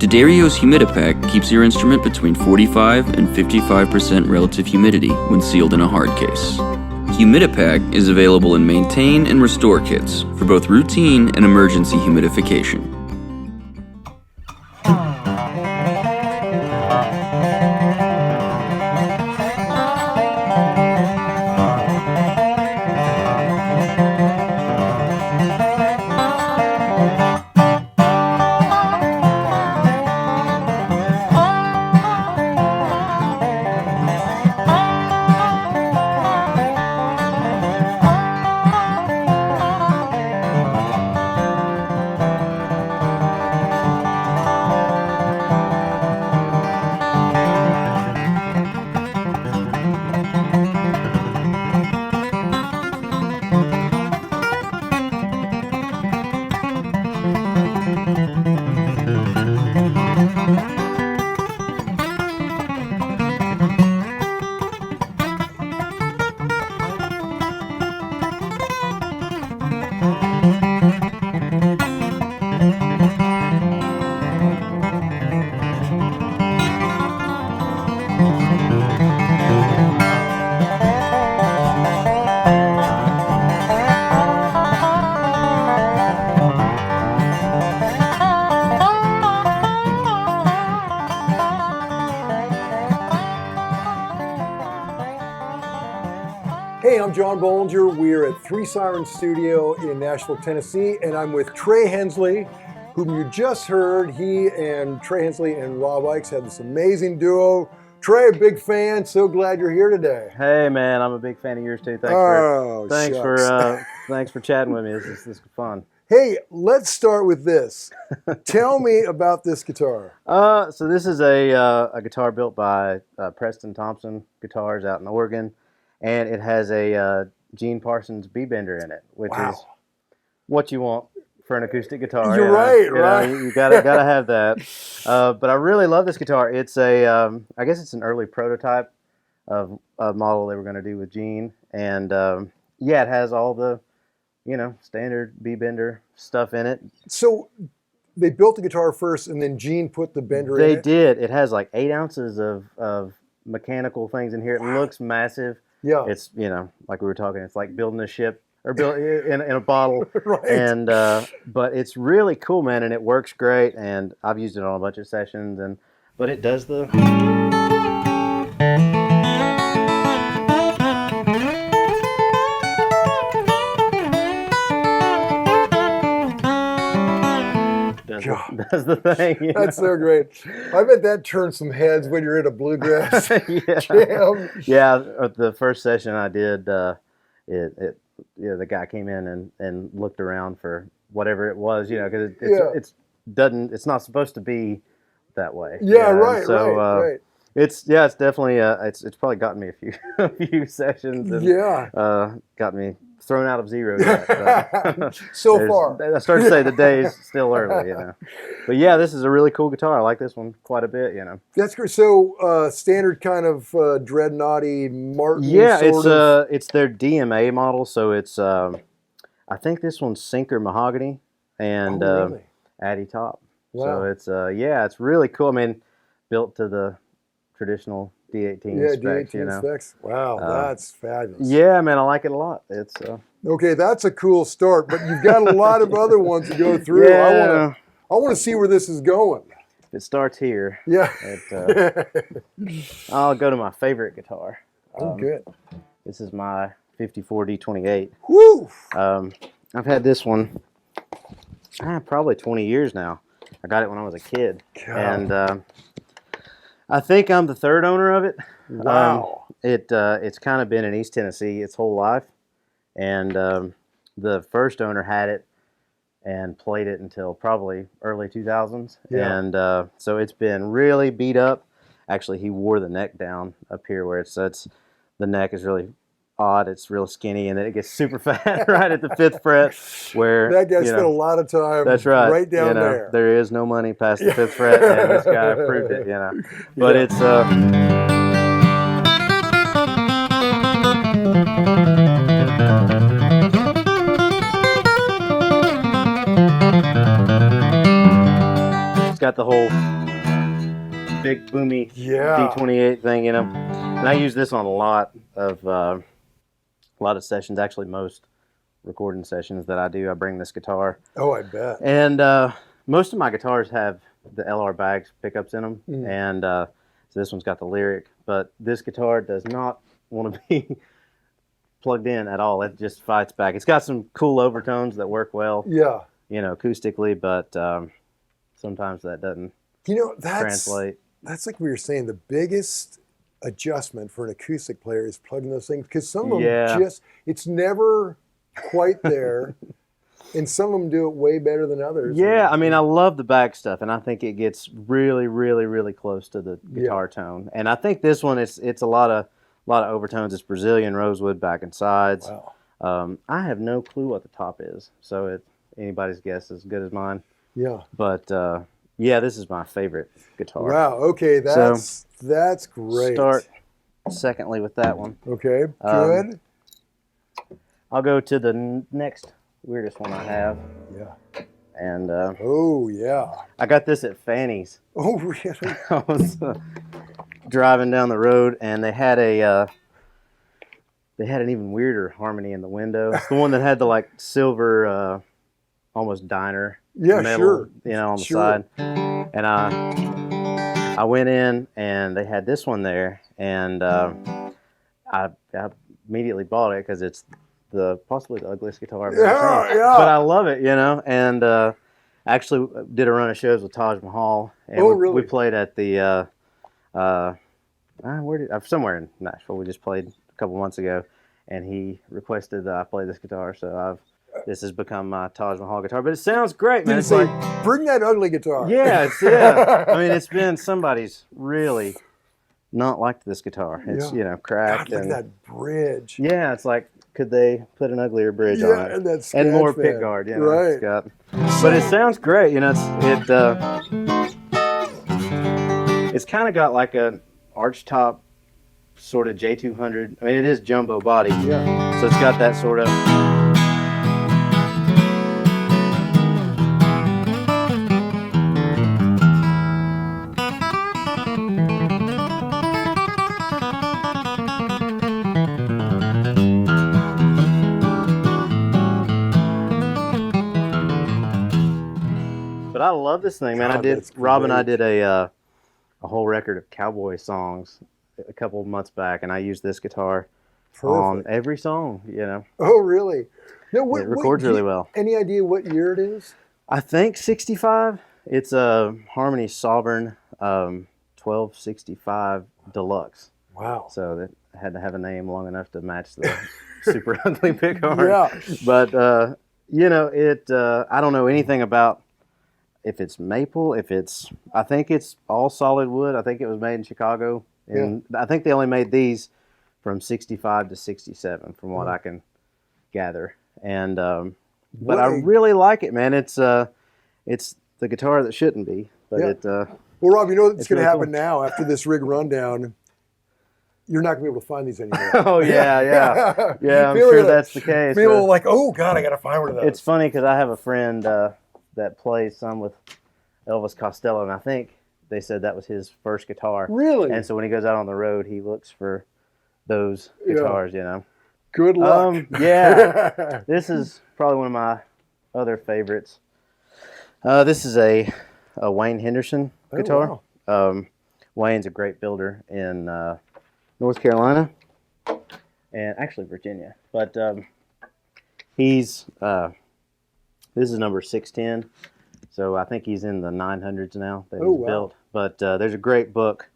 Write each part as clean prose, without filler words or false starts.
D'Addario's Humidipak keeps your instrument between 45 and 55% relative humidity when sealed in a hard case. Humidipak is available in maintain and restore kits for both routine and emergency humidification. Hey, I'm John Bollinger. We're at Three Sirens Studio in Nashville, Tennessee, and I'm with Trey Hensley, whom you just heard. He and Trey Hensley and Rob Ickes have this amazing duo. Trey, a big fan. So glad you're here today. Hey, man, I'm a big fan of yours too. Thanks for chatting with me. This is fun. Hey, let's start with this. Tell me about this guitar. So this is a guitar built by Preston Thompson Guitars out in Oregon, and it has a Gene Parsons B-bender in it, which is what you want for an acoustic guitar. You're right. You gotta have that. But I really love this guitar. It's I guess it's an early prototype of a model they were going to do with Gene, and it has all the standard B-bender stuff in it. So they built the guitar first, and then Gene put the bender in it? They did. It has like 8 ounces of mechanical things in here. It looks massive. Yeah. It's, like we were talking, it's like building a ship or build in a bottle. Right. And but it's really cool, man, and it works great. And I've used it on a bunch of sessions, but it does the. Does the thing. That's so great. I bet that turns some heads when you're in a bluegrass jam. Yeah, the first session I did, the guy came in and looked around for whatever it was, because it's not supposed to be that way. Yeah, right. So right. It's definitely it's probably gotten me a few sessions. And, got me thrown out of zero yet. So far. I started to say the day's still early, But yeah, this is a really cool guitar. I like this one quite a bit, That's great. So standard kind of dreadnoughty Martin. Yeah, it's their DMA model. So it's I think this one's Sinker mahogany and Addy top. Wow. So it's really cool. I mean, built to the traditional D18 specs, D18 specs. Wow, that's fabulous. Yeah, man, I like it a lot. It's okay. That's a cool start, but you've got a lot of other ones to go through. Yeah. I want to see where this is going. It starts here. Yeah. I'll go to my favorite guitar. Good. This is my 54 D28. Woo! I've had this one probably 20 years now. I got it when I was a kid, and I think I'm the third owner of it. Wow. It's kind of been in East Tennessee its whole life, and the first owner had it and played it until probably early 2000s. Yeah. And so it's been really beat up. Actually, he wore the neck down up here where it's the neck is really odd. It's real skinny, and then it gets super fat right at the 5th fret. Where that guy spent a lot of time. That's right. Down there. There is no money past the 5th fret, and this guy proved it. But it's. got the whole big boomy D28 thing, you know. And I use this on a lot of sessions. Actually, most recording sessions that I do, I bring this guitar. Oh, I bet. And most of my guitars have the LR Bags pickups in them, and so this one's got the Lyric. But this guitar does not want to be plugged in at all. It just fights back. It's got some cool overtones that work well, you know, acoustically, but sometimes that doesn't translate. That's like we were saying, the biggest adjustment for an acoustic player is plugging those things, because some of them it's never quite there, and some of them do it way better than others. Yeah, I mean, I love the back stuff, and I think it gets really, really, really close to the guitar tone. And I think this one, it's a lot of overtones. It's Brazilian rosewood back and sides. Wow. I have no clue what the top is, so anybody's guess is as good as mine. Yeah. But yeah, this is my favorite guitar. Wow. Okay, that's great. Start secondly with that one. Okay. Good. I'll go to the next weirdest one I have. Yeah. And oh yeah. I got this at Fanny's. Oh really? I was driving down the road, and they had an even weirder harmony in the window. It's the one that had the like silver, almost diner metal, you know, on the side. And I went in, and they had this one there, and I immediately bought it because it's possibly the ugliest guitar I've ever seen. Yeah. But I love it, you know. And actually did a run of shows with Taj Mahal. And really? We played at the somewhere in Nashville. We just played a couple months ago, and he requested that I play this guitar. So this has become my Taj Mahal guitar. But it sounds great, man. It's like, bring that ugly guitar. Yeah, I mean, it's been somebody's really not liked this guitar. It's you know, cracked. God, look at that bridge. Yeah, it's like, could they put an uglier bridge on it? And more pick guard, you know. Right. But it sounds great, you know. It's kind of got like an arch top sort of J200. I mean, it is jumbo body. Yeah. So it's got that sort of. But I love this thing, man. Rob and I did a whole record of cowboy songs a couple of months back, and I used this guitar on every song, you know. Oh, really? No, it records really well. Any idea what year it is? I think 65. It's a Harmony Sovereign 1265 Deluxe. Wow. So that had to have a name long enough to match the super ugly pickguard. Yeah. But, you know, I don't know anything about if it's maple, I think it's all solid wood. I think it was made in Chicago. And I think they only made these from 65 to 67 from what I can gather. And, but I really like it, man. It's the guitar that shouldn't be, but well, Rob, you know what's going to happen cool. now after this rig rundown? You're not going to be able to find these anymore. Oh, yeah. Yeah, I'm sure that's the case. People are like, oh, God, I got to find one of those. It's funny because I have a friend that plays some with Elvis Costello, and I think they said that was his first guitar. Really? And so when he goes out on the road, he looks for those guitars, you know. Good luck. Yeah. This is probably one of my other favorites. This is a Wayne Henderson guitar. Wow. Wayne's a great builder in North Carolina and actually Virginia. But this is number 610. So I think he's in the 900s now that he's built. But there's a great book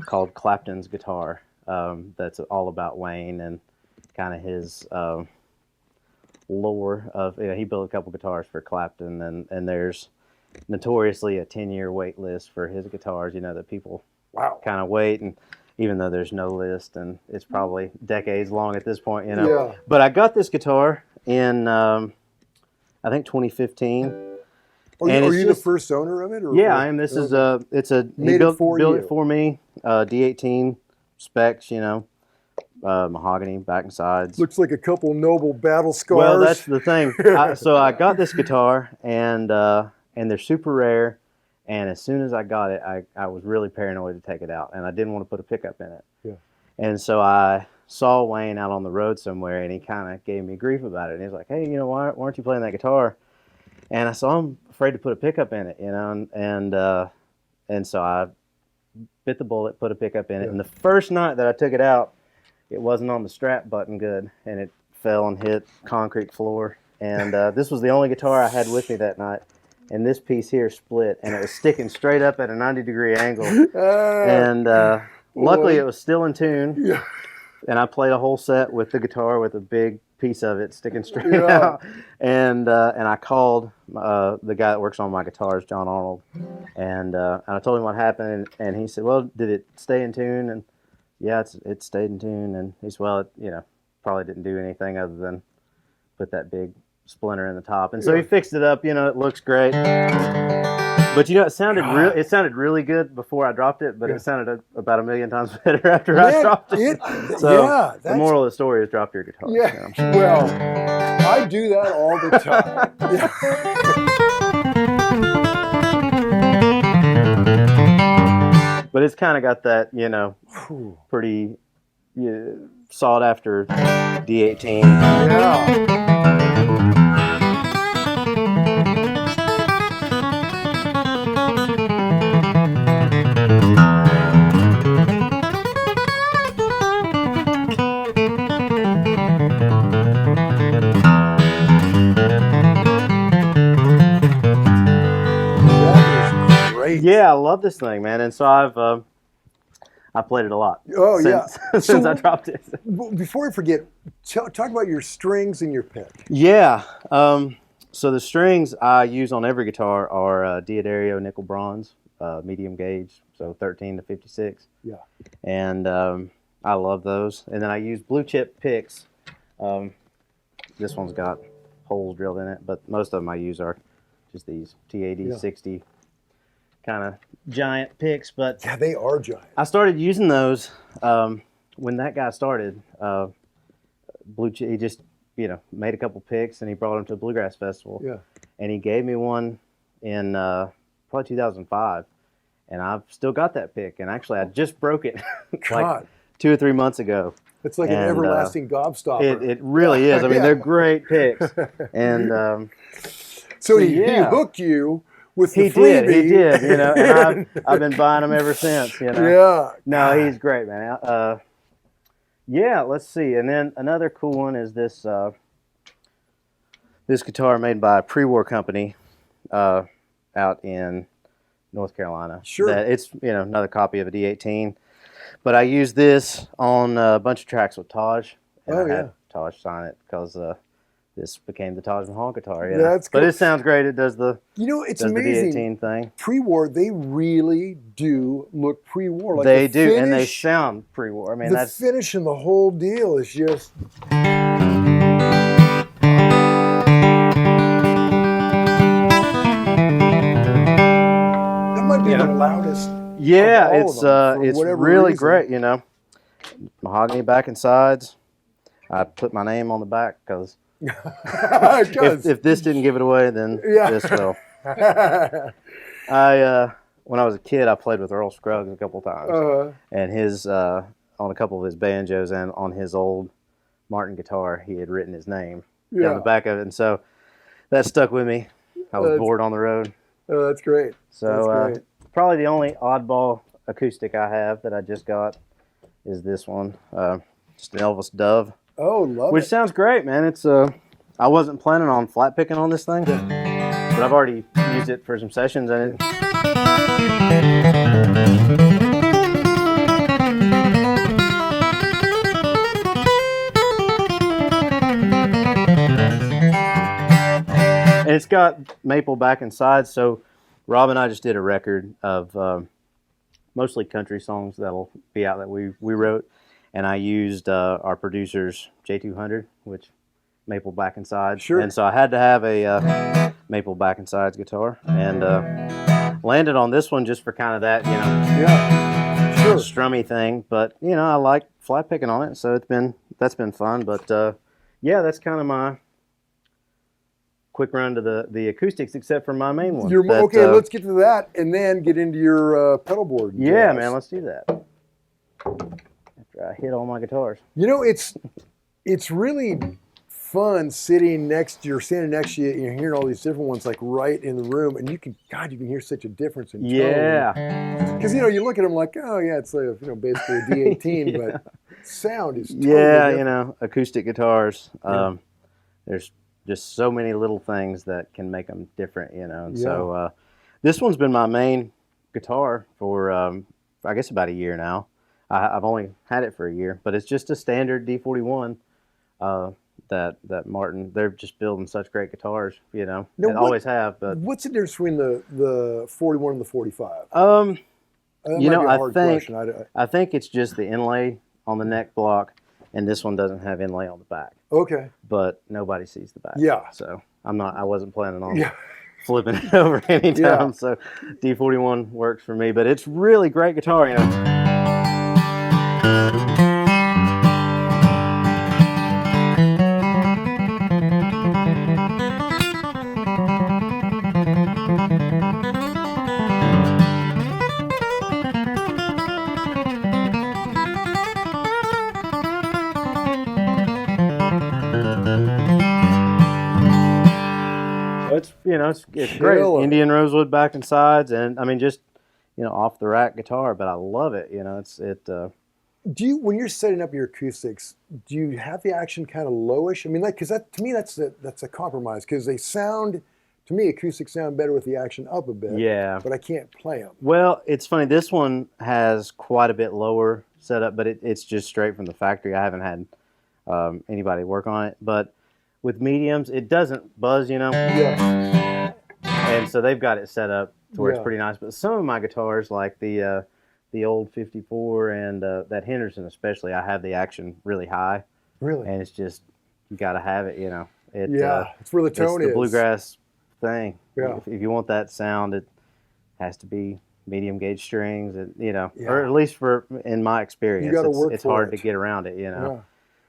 called Clapton's Guitar that's all about Wayne and kind of his lore of, he built a couple guitars for Clapton, and there's notoriously a 10-year wait list for his guitars, that people kind of wait, and even though there's no list, and it's probably decades long at this point, Yeah. But I got this guitar in, I think 2015. Are you the first owner of it? Or, yeah, I am. This is he built it for me. D18 specs, mahogany back and sides. Looks like a couple noble battle scars. Well, that's the thing. So I got this guitar, and they're super rare, And as soon as I got it, I was really paranoid to take it out, and I didn't want to put a pickup in it. Yeah. And so I saw Wayne out on the road somewhere, and he kind of gave me grief about it. And he was like, "Hey, why aren't you playing that guitar?" And I saw I'm afraid to put a pickup in it, and so I bit the bullet, put a pickup in it. And the first night that I took it out, it wasn't on the strap button good, and it fell and hit concrete floor. And this was the only guitar I had with me that night. And this piece here split, and it was sticking straight up at a 90-degree angle. And luckily, it was still in tune. Yeah. And I played a whole set with the guitar with a big piece of it sticking straight out. And I called the guy that works on my guitars, John Arnold, and I told him what happened, and he said, "Well, did it stay in tune?" And yeah, it stayed in tune. And he said, "Well, it probably didn't do anything other than put that big splinter in the top." And so he fixed it up. It looks great. But it sounded really good before I dropped it, but it sounded about a million times better after I dropped it. So the moral of the story is drop your guitar. Yeah. Well, I do that all the time. But it's kind of got that, pretty sought after D18. Yeah. Yeah, I love this thing, man, and so I've played it a lot. Oh, since I dropped it. Before I forget, talk about your strings and your pick. Yeah, so the strings I use on every guitar are Diodario nickel bronze, medium gauge, so 13 to 56. Yeah, and I love those. And then I use blue chip picks. This one's got holes drilled in it, but most of them I use are just these T80 60 kind of giant picks. But yeah, they are giant. I started using those when that guy started. He just made a couple picks and he brought them to a bluegrass festival. Yeah, and he gave me one in probably 2005, and I've still got that pick. And actually, I just broke it like 2 or 3 months ago. It's like an everlasting gobstopper. It really is. I mean, they're great picks. And so he hooked you with the freebie. He did. And I've been buying them ever since. Yeah. No, he's great, man. Yeah, let's see. And then another cool one is this this guitar made by a pre-war company out in North Carolina. Sure. It's another copy of a D18. But I used this on a bunch of tracks with Taj. And I had Taj sign it because this became the Taj Mahal guitar. Yeah, that's cool. But it sounds great. It does the it's amazing. The D18 thing. Pre-war, they really do look pre-war. Like they do, and they sound pre-war. I mean, the finish and the whole deal is just. That might be the loudest. Yeah, it's really great. Mahogany back and sides. I put my name on the back because if this didn't give it away, then this will. When I was a kid, I played with Earl Scruggs a couple times, and his on a couple of his banjos and on his old Martin guitar, he had written his name down the back of it, and so that stuck with me. I was bored on the road. Oh, that's great. So probably the only oddball acoustic I have that I just got is this one, just an Elvis Dove. Oh, love it. Which sounds great, man. It's I wasn't planning on flat picking on this thing, but I've already used it for some sessions, and it's got maple back and sides. So Rob and I just did a record of mostly country songs that'll be out that we wrote. And I used our producer's J200, which maple back and sides. Sure. And so I had to have a maple back and sides guitar, and landed on this one just for kind of that, strummy thing. But I like flat picking on it, so that's been fun. But yeah, that's kind of my quick run to the acoustics, except for my main one. Okay, let's get to that and then get into your pedal board. Yeah, man, let's do that. After I hit all my guitars. You know, it's really fun standing next to you and you're hearing all these different ones like right in the room, and you can hear such a difference in tone. Yeah. Because you look at them like, oh yeah, it's like, basically a D18, Yeah. but sound is totally yeah, different. acoustic guitars. There's just so many little things that can make them different, And so this one's been my main guitar for I guess about a year now. I've only had it for a year, but it's just a standard D41 that Martin, they're just building such great guitars, Now, always have. But what's the difference between the 41 and the 45? I Question. I think it's just the inlay on the neck block, and this one doesn't have inlay on the back. Okay. But nobody sees the back. Yeah. So I wasn't planning on flipping it over anytime. So D41 works for me, but it's really great guitar, It's great. Indian rosewood back and sides, and just off the rack guitar, but I love it. Do you, when you're setting up your acoustics, do you have the action kind of lowish? Because to me that's a compromise, because to me acoustics sound better with the action up a bit. Yeah. But I can't play them. Well, it's funny. This one has quite a bit lower setup, but it's just straight from the factory. I haven't had anybody work on it, but with mediums, it doesn't buzz, Yeah. And so they've got it set up to where it's pretty nice. But some of my guitars, like the old 54 and that Henderson especially, I have the action really high. Really? And it's just, you got to have it, it's where the tone is. It's the bluegrass thing. Yeah. If you want that sound, it has to be medium gauge strings, and or at least in my experience, you gotta work it's for hard it. to get around it, Yeah.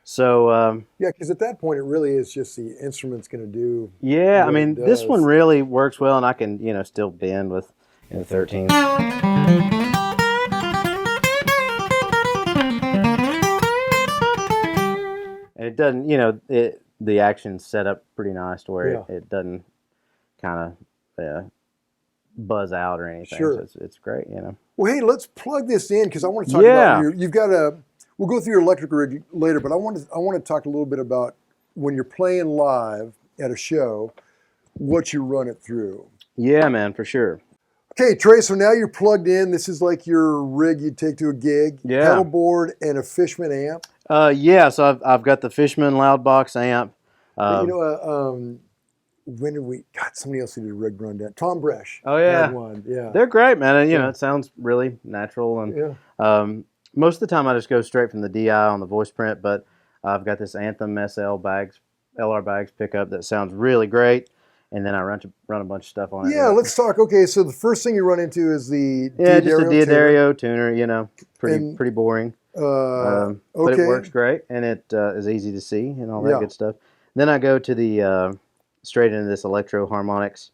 So because at that point it really is just the instrument's going to do. Yeah, what it this does. one really works well, and I can still bend with 13. And it doesn't, the action's set up pretty nice to where it doesn't kind of buzz out or anything. Sure. So it's great, Well, hey, let's plug this in, because I want to talk about you've got we'll go through your electric rig later, but I want to talk a little bit about when you're playing live at a show, what you run it through. Yeah, man, for sure. Okay, Trey, so now you're plugged in. This is like your rig you'd take to a gig. Yeah. Pedalboard and a Fishman amp. So I've got the Fishman Loudbox amp. When did we? God, somebody else did a rig rundown. Tom Bresh. Oh yeah, had one. Yeah. They're great, man. And it sounds really natural. And most of the time I just go straight from the DI on the voice print, but I've got this Anthem LR Bags pickup that sounds really great. And then I run a bunch of stuff on it. Yeah, let's talk. Okay, so the first thing you run into is the just a D'Addario tuner. Pretty boring. But it works great, and it is easy to see and all that good stuff. Then I go to the straight into this Electro Harmonics.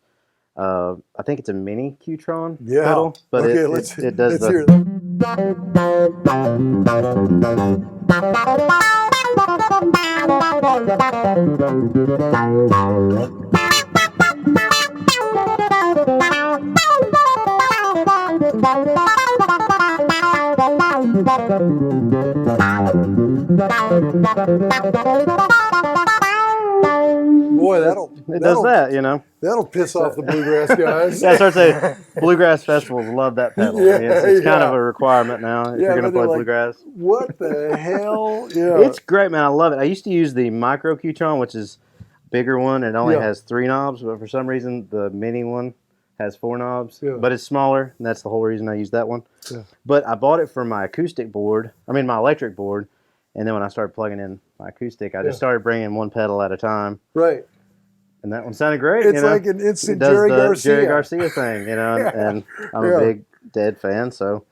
I think it's a mini Qtron pedal, but it does hear Boy, that'll piss off the bluegrass guys. Yeah, I start saying bluegrass festivals love that pedal. It's kind of a requirement now if you're going to play bluegrass. What the hell? Yeah, it's great, man. I love it. I used to use the micro Qtron, which is a bigger one. It only has 3 knobs, but for some reason the mini one has 4 knobs. But it's smaller, and that's the whole reason I use that one. But I bought it for my acoustic board. My electric board. And then when I started plugging in my acoustic, I just started bringing one pedal at a time. Right. And that one sounded great. It's like an instant Jerry Garcia thing, and I'm a big Dead fan, so.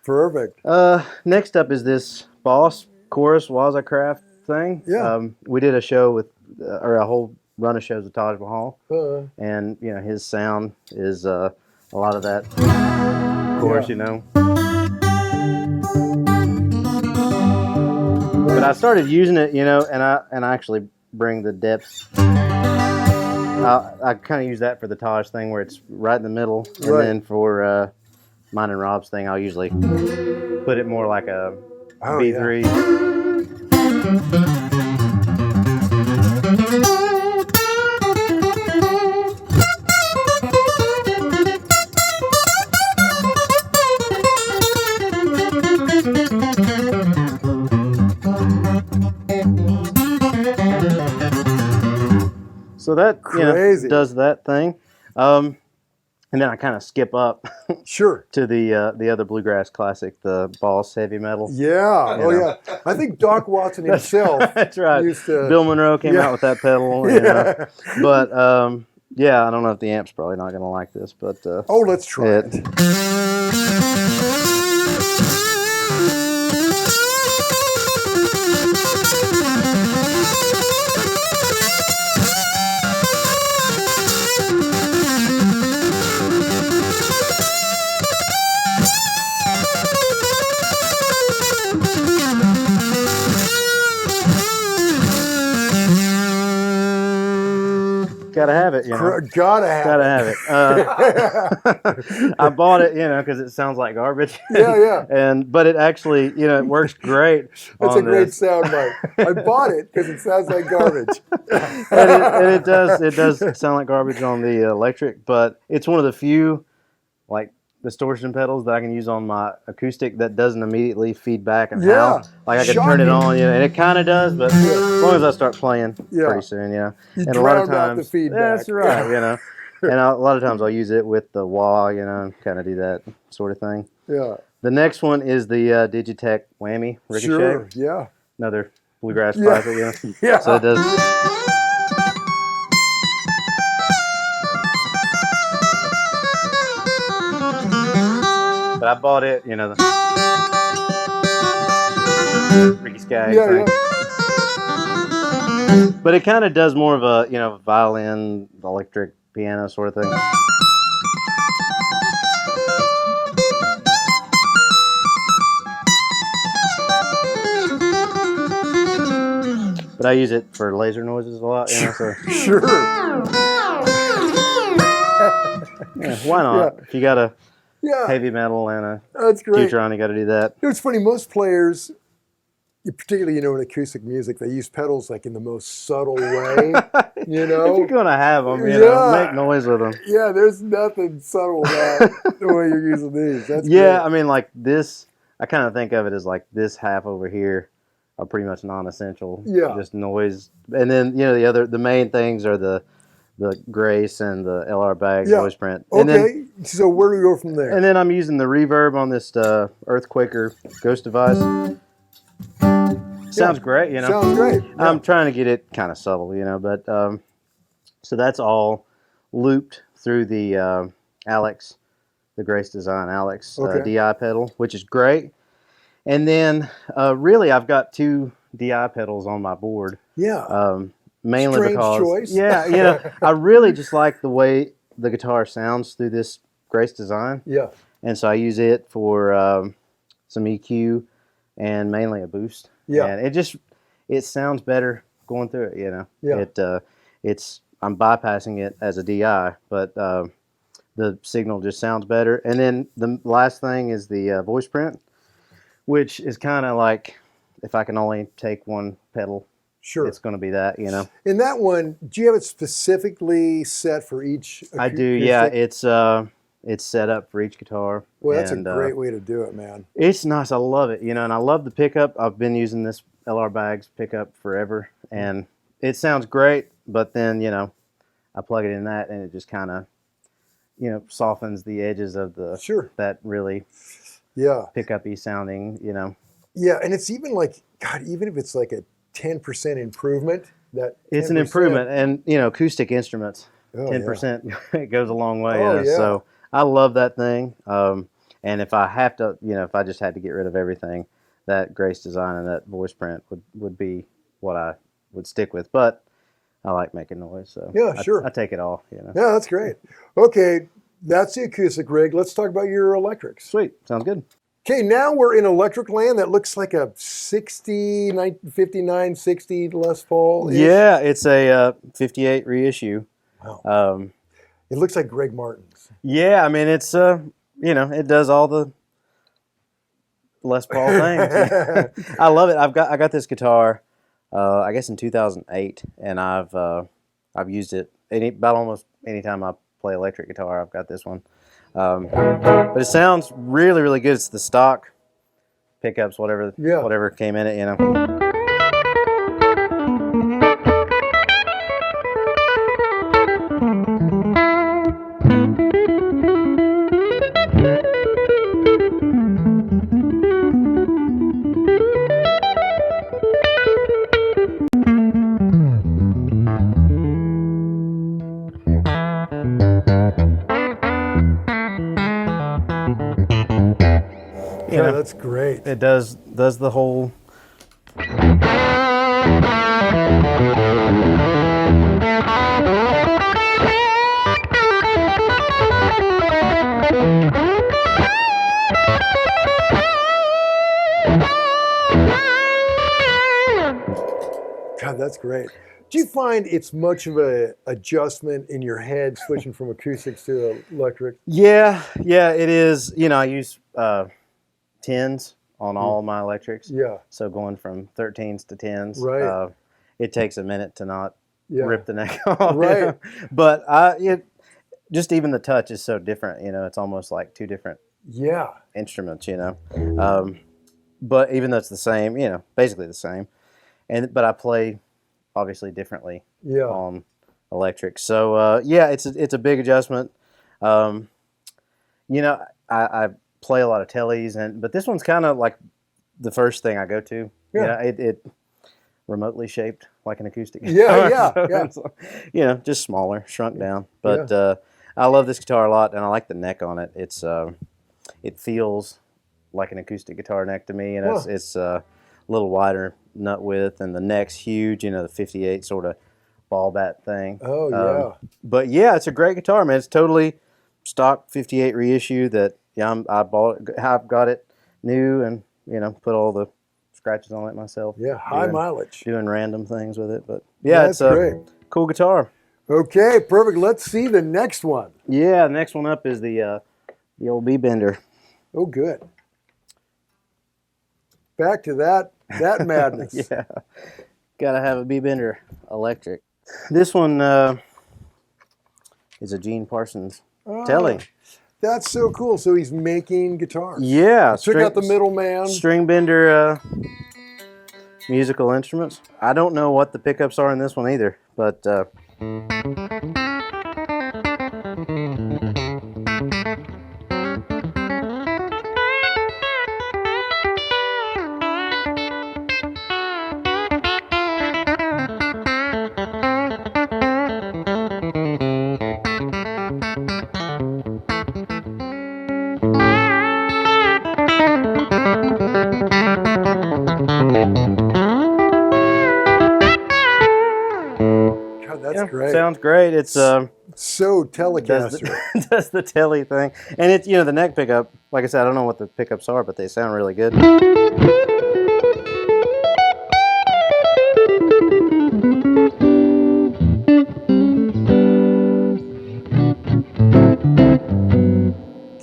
Perfect. Next up is this Boss Chorus Wazacraft thing. Yeah. We did a show with, or a whole run of shows with Taj Mahal, and you know his sound is a lot of that. Of course, you know. But I started using it, you know, and I actually bring the depth. I kind of use that for the Taj thing where it's right in the middle, and then for mine and Rob's thing, I'll usually put it more like a B3. So that does that thing, and then I kind of skip up to the other bluegrass classic, the Boss heavy metal. Yeah, yeah. I think Doc Watson himself. That's right. Used to, Bill Monroe came out with that pedal. You know? But yeah, I don't know if the amp's probably not going to like this, but let's try it. Gotta have it, you know. Gotta have it. I bought it, you know, because it sounds like garbage. Yeah. But it actually, you know, it works great. That's a great sound bite. I bought it because it sounds like garbage. and it does sound like garbage on the electric, but it's one of the few like distortion pedals that I can use on my acoustic that doesn't immediately feed back and howl. Like I can turn it on, you know, and it kind of does, but as long as I start playing pretty soon, you know. And a lot of times, the feedback. That's right, you know. And a lot of times I'll use it with the wah, you know, and kind of do that sort of thing. Yeah. The next one is the Digitech Whammy Ricochet. Sure, yeah. Another bluegrass classic, you know. Yeah. So it does. But I bought it, you know, the Ricky Skaggs thing. Yeah. But it kind of does more of a, you know, violin, electric piano sort of thing. But I use it for laser noises a lot, you know, so. Sure. Yeah, why not? If you got a heavy metal and a Qtron, you got to do that. You know, it's funny, most players, particularly, you know, in acoustic music, they use pedals like in the most subtle way, you know? If you're going to have them, you know, make noise with them. Yeah, there's nothing subtle about the way you're using these. That's great. I mean, like this, I kind of think of it as like this half over here are pretty much non-essential. Yeah. Just noise. And then, you know, the main things are the Grace and the LR Bag voice print. And then, so where do we go from there? And then I'm using the reverb on this Earthquaker Ghost device. Sounds great, you know. Sounds great. Yeah. I'm trying to get it kind of subtle, you know, but so that's all looped through the Alex, the Grace Design Alex DI pedal, which is great. And then really I've got 2 DI pedals on my board. Yeah. Mainly Strange because choice. you know, I really just like the way the guitar sounds through this Grace Design. Yeah. And so I use it for some EQ and mainly a boost. Yeah. And it sounds better going through it, you know. Yeah. I'm bypassing it as a DI, but the signal just sounds better. And then the last thing is the voice print, which is kind of like if I can only take one pedal. Sure. It's going to be that, you know. In that one, do you have it specifically set for each? I do, yeah. It's set up for each guitar. Well, that's a great way to do it, man. It's nice. I love it, you know, and I love the pickup. I've been using this LR Bags pickup forever, and it sounds great, but then, you know, I plug it in that, and it just kind of, you know, softens the edges of the that really pickup-y sounding, you know. Yeah, and it's even like, God, even if it's like a 10% improvement, that 10%, it's an improvement, and you know, acoustic instruments, 10% it goes a long way. So I love that thing. And if I have to, you know, if I just had to get rid of everything, that Grace Design and that voice print would be what I would stick with. But I like making noise, so Yeah, sure. I take it all. You know. Yeah, that's great. Okay, that's the acoustic rig. Let's talk about your electrics. Sweet, sounds good. Okay, now we're in electric land. That looks like a 59, 60 Les Paul. Yeah, it's a 58 reissue. Wow. It looks like Greg Martin's. Yeah, I mean it's it does all the Les Paul things. I love it. I got this guitar, I guess in 2008, and I've used it about almost any time I play electric guitar. I've got this one, but it sounds really, really good. It's the stock pickups, whatever came in it, you know. Yeah, that's great. It does the whole. God, that's great. Do you find it's much of a adjustment in your head switching from acoustics to electric? Yeah, it is. You know, I use 10s on all my electrics. Yeah. So going from 13s to 10s, Right. It takes a minute to not Yeah. rip the neck off. Right. You know? But just even the touch is so different. You know, it's almost like two different Yeah. instruments. You know, but even though it's the same, you know, basically the same, but I play obviously differently Yeah. on electric. So it's a big adjustment. You know, I play a lot of tellies, but this one's kind of like the first thing I go to. Yeah. You know, it remotely shaped like an acoustic Yeah, guitar. yeah. So, you know, just smaller, shrunk down. But I love this guitar a lot, and I like the neck on it. It feels like an acoustic guitar neck to me, and it's a little wider nut width, and the neck's huge. You know, the 58 sort of ball bat thing. Oh yeah. But yeah, it's a great guitar, man. It's totally stock 58 reissue that I bought it. I've got it new, and you know, put all the scratches on it myself. Yeah, high mileage. Doing random things with it, but yeah, That's it's a great. cool guitar. Okay, perfect. Let's see the next one. Yeah, next one up is the old B-bender. Oh, good. Back to that madness. Yeah, gotta have a B-bender electric. This one is a Gene Parsons telly. That's so cool. So he's making guitars. Yeah, Took out the middleman. StringBender musical instruments. I don't know what the pickups are in this one either, but That's great. Sounds great. It's so Telecaster. does the telly thing, and it's the neck pickup. Like I said, I don't know what the pickups are, but they sound really good.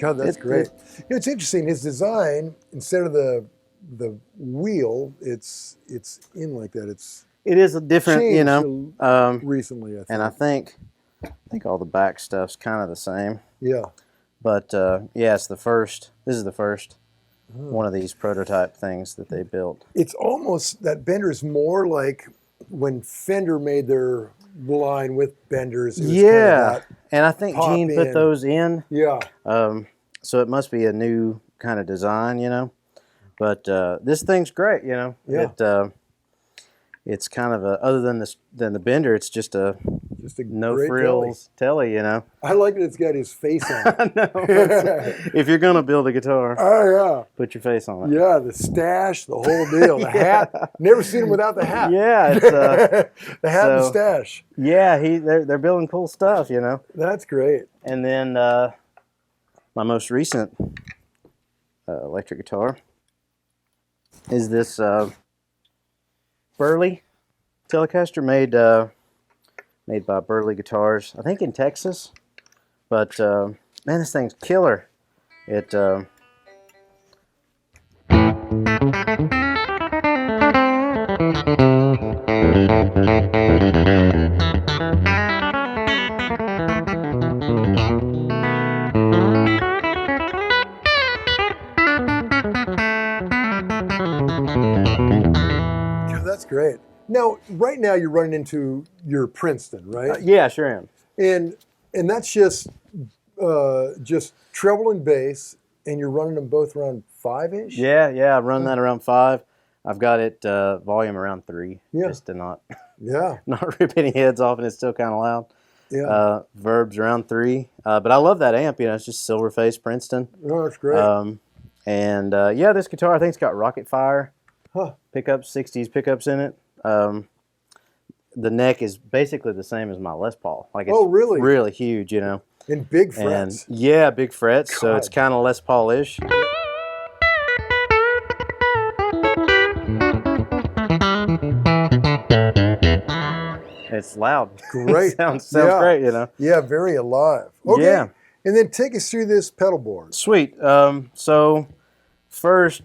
God, that's great. It's interesting. His design, instead of the wheel, it's in like that. It is a different, recently, I think. And I think all the back stuff's kind of the same. Yeah. But it's the first. This is the first one of these prototype things that they built. It's almost that bender's more like when Fender made their line with benders. It was kind of that and I think Gene put those in. Yeah. So it must be a new kind of design, But this thing's great, Yeah. It's kind of other than the bender, it's just a Just a no great frills telly, you know. I like that it's got his face on it. I know. If you're gonna build a guitar, Oh put your face on it. yeah. Yeah, the stash, the whole deal, the hat. Never seen him without the hat. Yeah, it's the hat and stash. Yeah, they're building cool stuff, you know. That's great. And then my most recent electric guitar is this Berly Telecaster made by Berly Guitars, I think in Texas. But man, this thing's killer. It That's great. Now, right now you're running into your Princeton, right? yeah, sure am. And that's just treble and bass, and you're running them both around 5-ish? Yeah, I run that around 5. I've got it volume around 3, just to not rip any heads off, and it's still kind of loud. Yeah. Verbs around 3, but I love that amp. You know, it's just silver face Princeton. Oh, that's great. And yeah, this guitar I think it's got Rocket Fire pickups, 60s pickups in it. The neck is basically the same as my Les Paul. Like it's really huge, you know. And big frets. And yeah, big frets. God. So it's kind of Les Paul-ish. It's loud. Great. sounds great, you know. Yeah, very alive. Okay. Yeah. And then take us through this pedal board. Sweet. So first,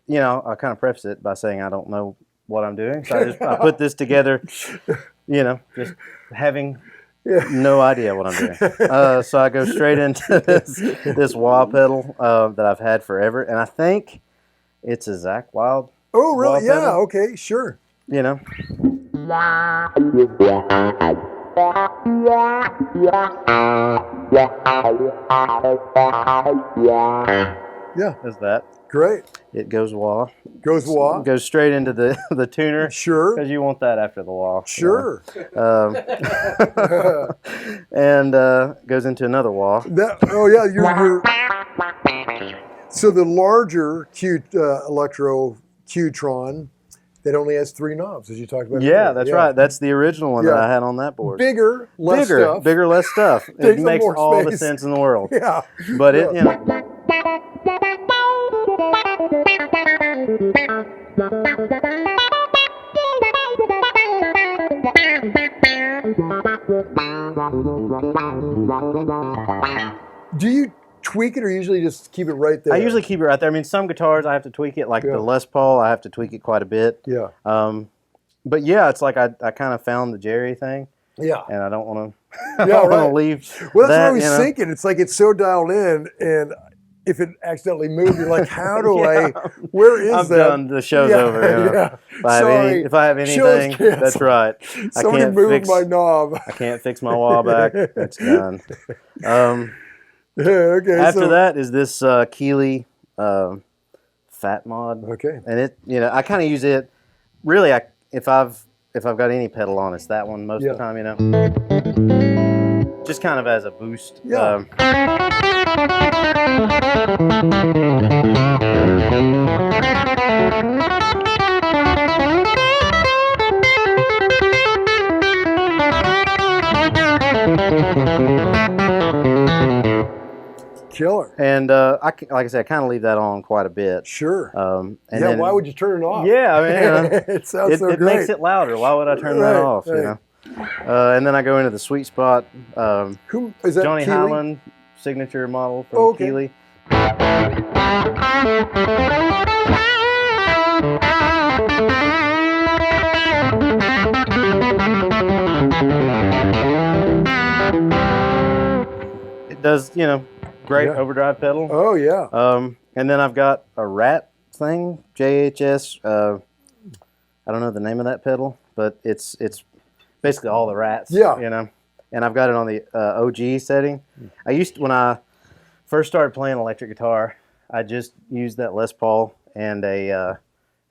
you know, I kind of preface it by saying I don't know what I'm doing. So I put this together, you know, just having no idea what I'm doing. So I go straight into this wah pedal that I've had forever. And I think it's a Zakk Wylde. Oh, really? Wah pedal. Yeah, okay, sure. You know. Yeah. Is that. Great. It goes wah. Goes wah. Goes straight into the tuner. Sure. Because you want that after the wah. Sure. You know? And goes into another wah. You're so the larger Electro Qtron that only has 3 knobs, as you talked about. Yeah, that's right. That's the original one that I had on that board. Bigger, less stuff. Bigger, less stuff. It makes all the sense in the world. Yeah. But it, you know. Do you tweak it or usually just keep it right there? I usually keep it right there. I mean, some guitars I have to tweak it, like the Les Paul, I have to tweak it quite a bit. Yeah. But yeah, it's like I kind of found the Jerry thing. Yeah. And I don't want to leave. Well, that's what I was thinking. It's like it's so dialed in, and if it accidentally moved, you're like, how do where is I'm that? done. The show's over. You know? If I have anything, that's right. Somebody moved my knob. I can't fix my wah back. It's done. Okay. After that is this Keeley Fat Mod. Okay. And it, you know, I kind of use it. Really, if I've got any pedal on, it's that one most of the time. You know, just kind of as a boost. Yeah. Killer. And like I said, I kind of leave that on quite a bit. Sure. And then, why would you turn it off? Yeah, I mean, it sounds so great. It makes it louder. Why would I turn that off? You know. And then I go into the sweet spot. Who is that? Johnny Keeley? Highland signature model from Keeley. It does, you know, great overdrive pedal. Oh yeah. And then I've got a Rat thing, JHS. I don't know the name of that pedal, but it's basically all the Rats. Yeah. You know, and I've got it on the OG setting. When I first started playing electric guitar, I just used that Les Paul and a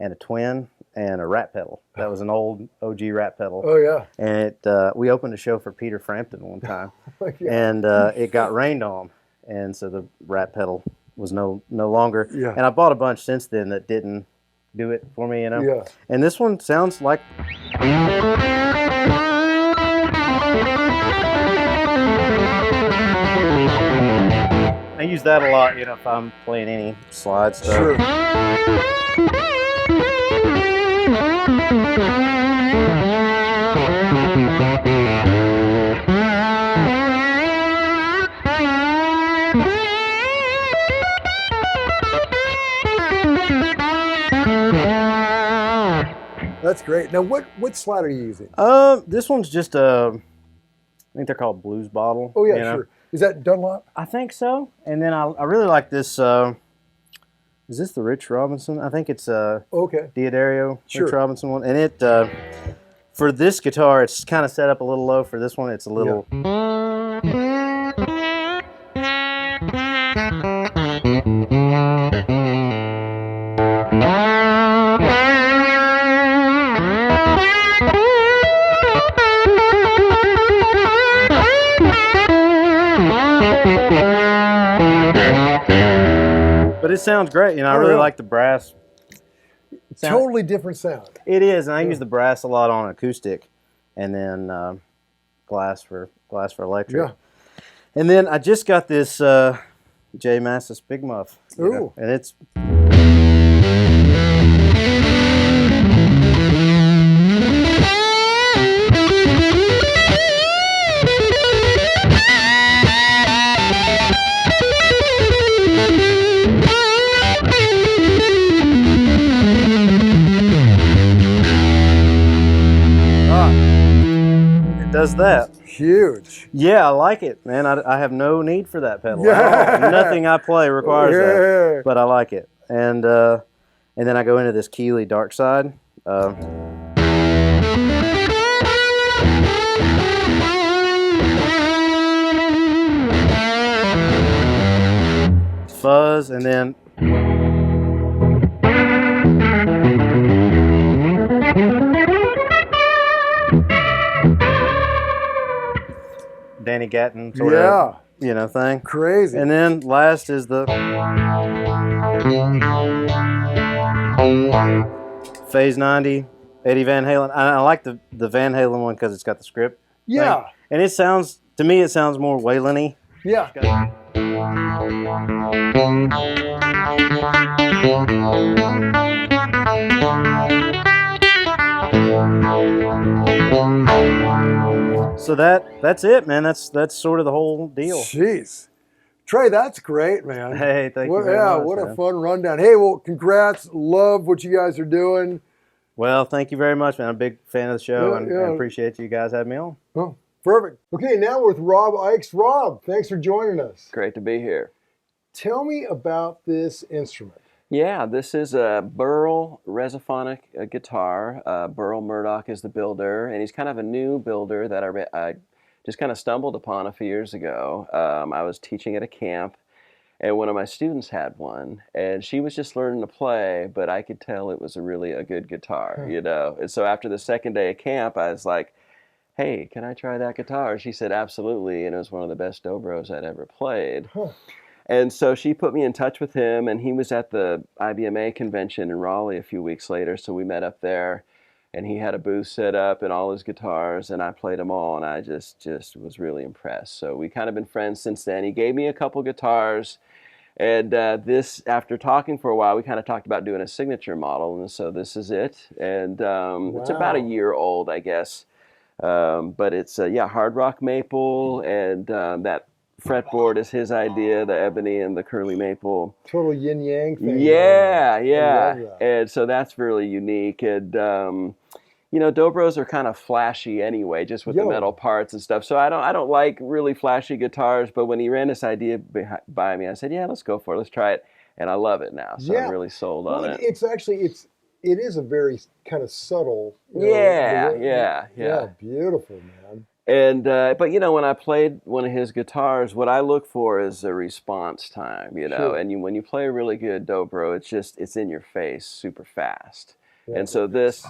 and a twin and a rat pedal. That was an old OG rat pedal. Oh yeah. And we opened a show for Peter Frampton one time, Yeah. and it got rained on, and so the rat pedal was no longer. Yeah. And I bought a bunch since then that didn't do it for me, you know. Yeah. And this one sounds like. I use that a lot, you know, if I'm playing any slide stuff. Sure. That's great. Now, what slide are you using? This one's just I think they're called Blues Bottle. Oh yeah, you know? sure. Is that Dunlop? I think so. And then I really like this. Is this the Rich Robinson? I think it's Okay. Diodario Sure. Rich Robinson one. And it for this guitar, it's kind of set up a little low. For this one, it's a little. But it sounds great, you know. I really like the brass. Totally different sound. It is, and I use the brass a lot on acoustic, and then glass for electric. Yeah. And then I just got this J Mascis Big Muff. you know, Ooh. and it's. Does that. Huge. Yeah, I like it, man. I have no need for that pedal. Yeah. Nothing I play requires Yeah. that, but I like it. And then I go into this Keeley Dark Side. Fuzz, and then Danny Gatton sort of, you know, thing. Crazy. And then last is the Phase 90, Eddie Van Halen. I like the Van Halen one because it's got the script. Yeah. thing. And it sounds, to me, it sounds more Waylon-y. Yeah. So that's it, man. That's sort of the whole deal. Jeez. Trey, that's great, man. Hey, thank you very Yeah, much, what man. a fun rundown. Hey, well, congrats. Love what you guys are doing. Well, thank you very much, man. I'm a big fan of the show, Yeah, and yeah. appreciate you guys having me on. Oh, perfect. Okay, now we're with Rob Ickes. Rob, thanks for joining us. Great to be here. Tell me about this instrument. Yeah, this is a Burl Resophonic guitar. Burl Murdoch is the builder, and he's kind of a new builder that I just kind of stumbled upon a few years ago. I was teaching at a camp, and one of my students had one, and she was just learning to play, but I could tell it was really a good guitar, you know. And so after the second day of camp, I was like, hey, can I try that guitar? She said, absolutely, and it was one of the best Dobros I'd ever played. Huh. And so she put me in touch with him, and he was at the IBMA convention in Raleigh a few weeks later, so we met up there, and he had a booth set up and all his guitars, and I played them all, and I just was really impressed. So we kind of been friends since then. He gave me a couple guitars, and this, after talking for a while, we kind of talked about doing a signature model, and so this is it. And it's about a year old, I guess, but it's, hard rock maple, and that fretboard is his idea, the ebony and the curly maple. Total yin yang thing. Yeah, I yeah. love that. And so that's really unique. And you know, Dobros are kind of flashy anyway, just with the metal parts and stuff. So I don't like really flashy guitars. But when he ran this idea by me, I said, yeah, let's go for it. Let's try it. And I love it now. So I'm really sold on it. It's actually it is a very kind of subtle. Yeah, beautiful, man. And but you know, when I played one of his guitars, what I look for is a response time, you know. Sure. And when you play a really good dobro, it's in your face, super fast. Yeah. And so this.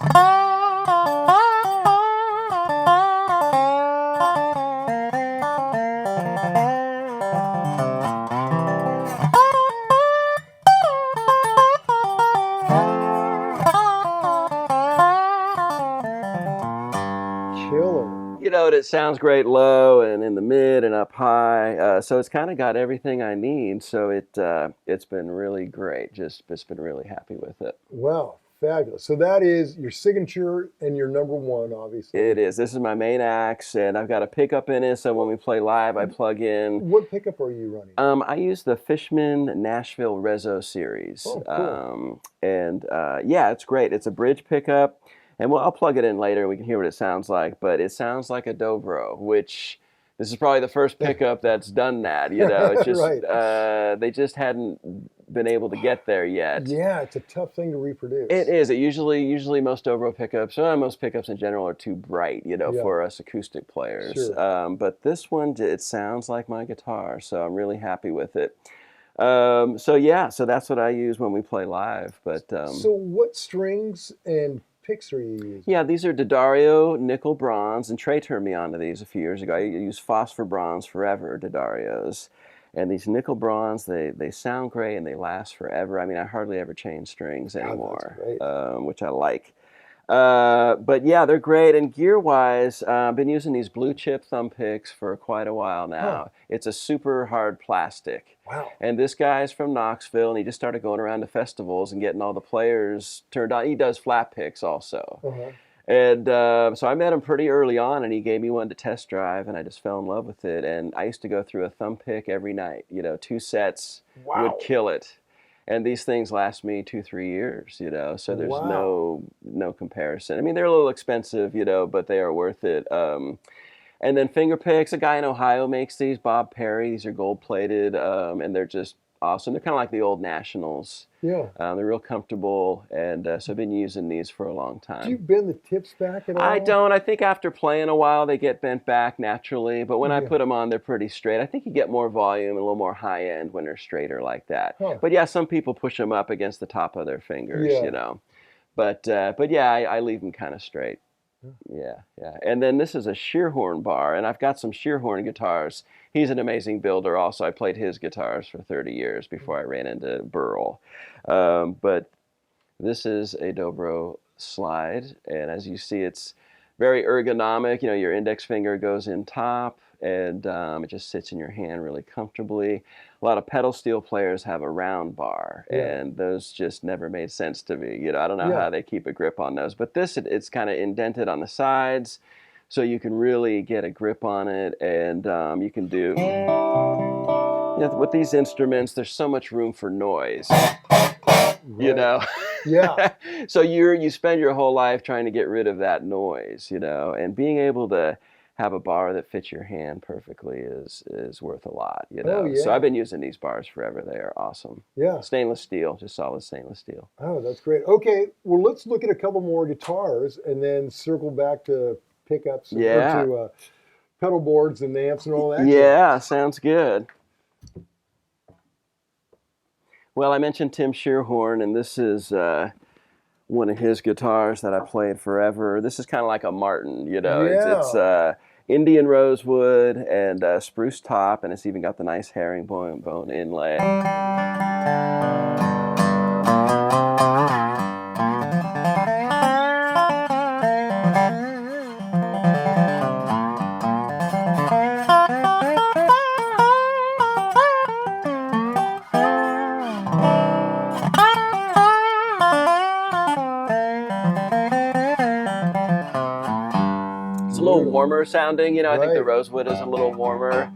Killer. You know, it sounds great low and in the mid and up high. So it's kind of got everything I need. So it's been really great. Just been really happy with it. Wow, fabulous. So that is your signature and your number one, obviously. It is. This is my main axe, and I've got a pickup in it. So when we play live, I plug in. What pickup are you running? I use the Fishman Nashville Rezo series. Oh, cool. Yeah, it's great. It's a bridge pickup. And I'll plug it in later and we can hear what it sounds like. But it sounds like a Dobro, which this is probably the first pickup that's done that. You know, it's just Right. They just hadn't been able to get there yet. Yeah, it's a tough thing to reproduce. It is. It usually most Dobro pickups, most pickups in general are too bright, you know, Yeah. for us acoustic players. Sure. But this one, it sounds like my guitar, so I'm really happy with it. So that's what I use when we play live. But So what strings and picks are you using? yeah, these are D'Addario nickel bronze, and Trey turned me on to these a few years ago. I use phosphor bronze forever, D'Addarios. And these nickel bronze, they sound great and they last forever. I mean, I hardly ever change strings anymore, that's great. which I like. But yeah, they're great. And gear-wise, I've been using these blue chip thumb picks for quite a while now. Huh. It's a super hard plastic. Wow. And this guy's from Knoxville, and he just started going around to festivals and getting all the players turned on. He does flat picks also. Uh-huh. And so I met him pretty early on, and he gave me one to test drive, and I just fell in love with it. And I used to go through a thumb pick every night. You know, 2 sets Wow. would kill it. And these things last me 2-3 years, you know, so there's Wow. no comparison. I mean, they're a little expensive, you know, but they are worth it. And then finger picks, a guy in Ohio makes these, Bob Perry. These are gold plated, and they're just awesome. They're kind of like the old Nationals. Yeah. They're real comfortable, and so I've been using these for a long time. Do you bend the tips back at all? I don't. I think after playing a while, they get bent back naturally. But when I Yeah. put them on, they're pretty straight. I think you get more volume and a little more high end when they're straighter like that. Huh. But yeah, some people push them up against the top of their fingers, Yeah. you know. But yeah, I leave them kind of straight. Yeah. And then this is a Shearhorn bar, and I've got some Shearhorn guitars. He's an amazing builder also. I played his guitars for 30 years before I ran into Burl. But this is a Dobro slide, and as you see, it's very ergonomic. You know, your index finger goes in top, and it just sits in your hand really comfortably. A lot of pedal steel players have a round bar, and those just never made sense to me. You know, I don't know how they keep a grip on those, but this, it's kind of indented on the sides, so you can really get a grip on it, and you can do, you know, with these instruments, there's so much room for noise, you know. Yeah. So you spend your whole life trying to get rid of that noise, you know, and being able to have a bar that fits your hand perfectly is worth a lot, you know. Oh, yeah. So I've been using these bars forever. They are awesome. Yeah. Stainless steel, just solid stainless steel. Oh, that's great. Okay, well, let's look at a couple more guitars and then circle back to pickups and Yeah. or to pedal boards and amps and all that. Yeah, sounds good. Well, I mentioned Tim Shearhorn, and this is one of his guitars that I played forever. This is kind of like a Martin, you know. Yeah. It's Indian rosewood and spruce top, and it's even got the nice herringbone inlay. It's a little warmer sounding, you know. I think the Right. rosewood is a little warmer.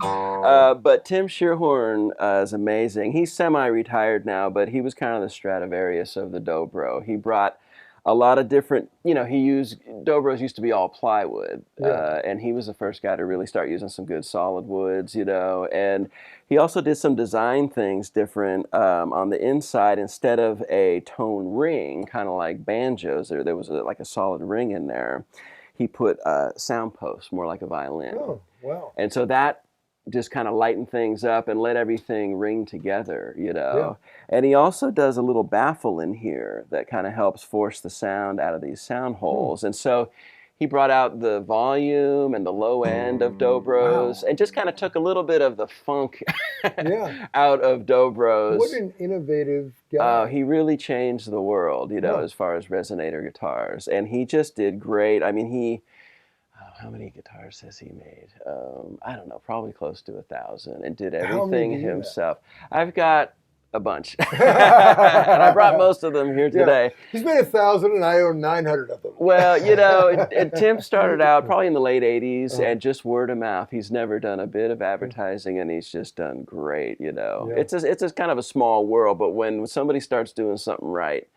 But Tim Shearhorn is amazing. He's semi-retired now, but he was kind of the Stradivarius of the Dobro. He brought a lot of different, you know, Dobros used to be all plywood, and he was the first guy to really start using some good solid woods, you know. And he also did some design things different on the inside. Instead of a tone ring, kind of like banjos, there was like a solid ring in there. he put sound posts, more like a violin. Oh, wow. And so that just kind of lightened things up and let everything ring together, you know. Yeah. And he also does a little baffle in here that kind of helps force the sound out of these sound holes. And so he brought out the volume and the low end of Dobros and just kind of took a little bit of the funk out of Dobros. What an innovative guy. He really changed the world, you know, as far as resonator guitars. And he just did great. I mean, how many guitars has he made? I don't know, probably close to 1,000, and did everything himself. I've got a bunch, and I brought most of them here today. Yeah. He's made 1,000, and I own 900 of them. Well, you know, and Tim started out probably in the late '80s, and just word of mouth. He's never done a bit of advertising, and he's just done great. You know, it's a kind of a small world, but when somebody starts doing something right,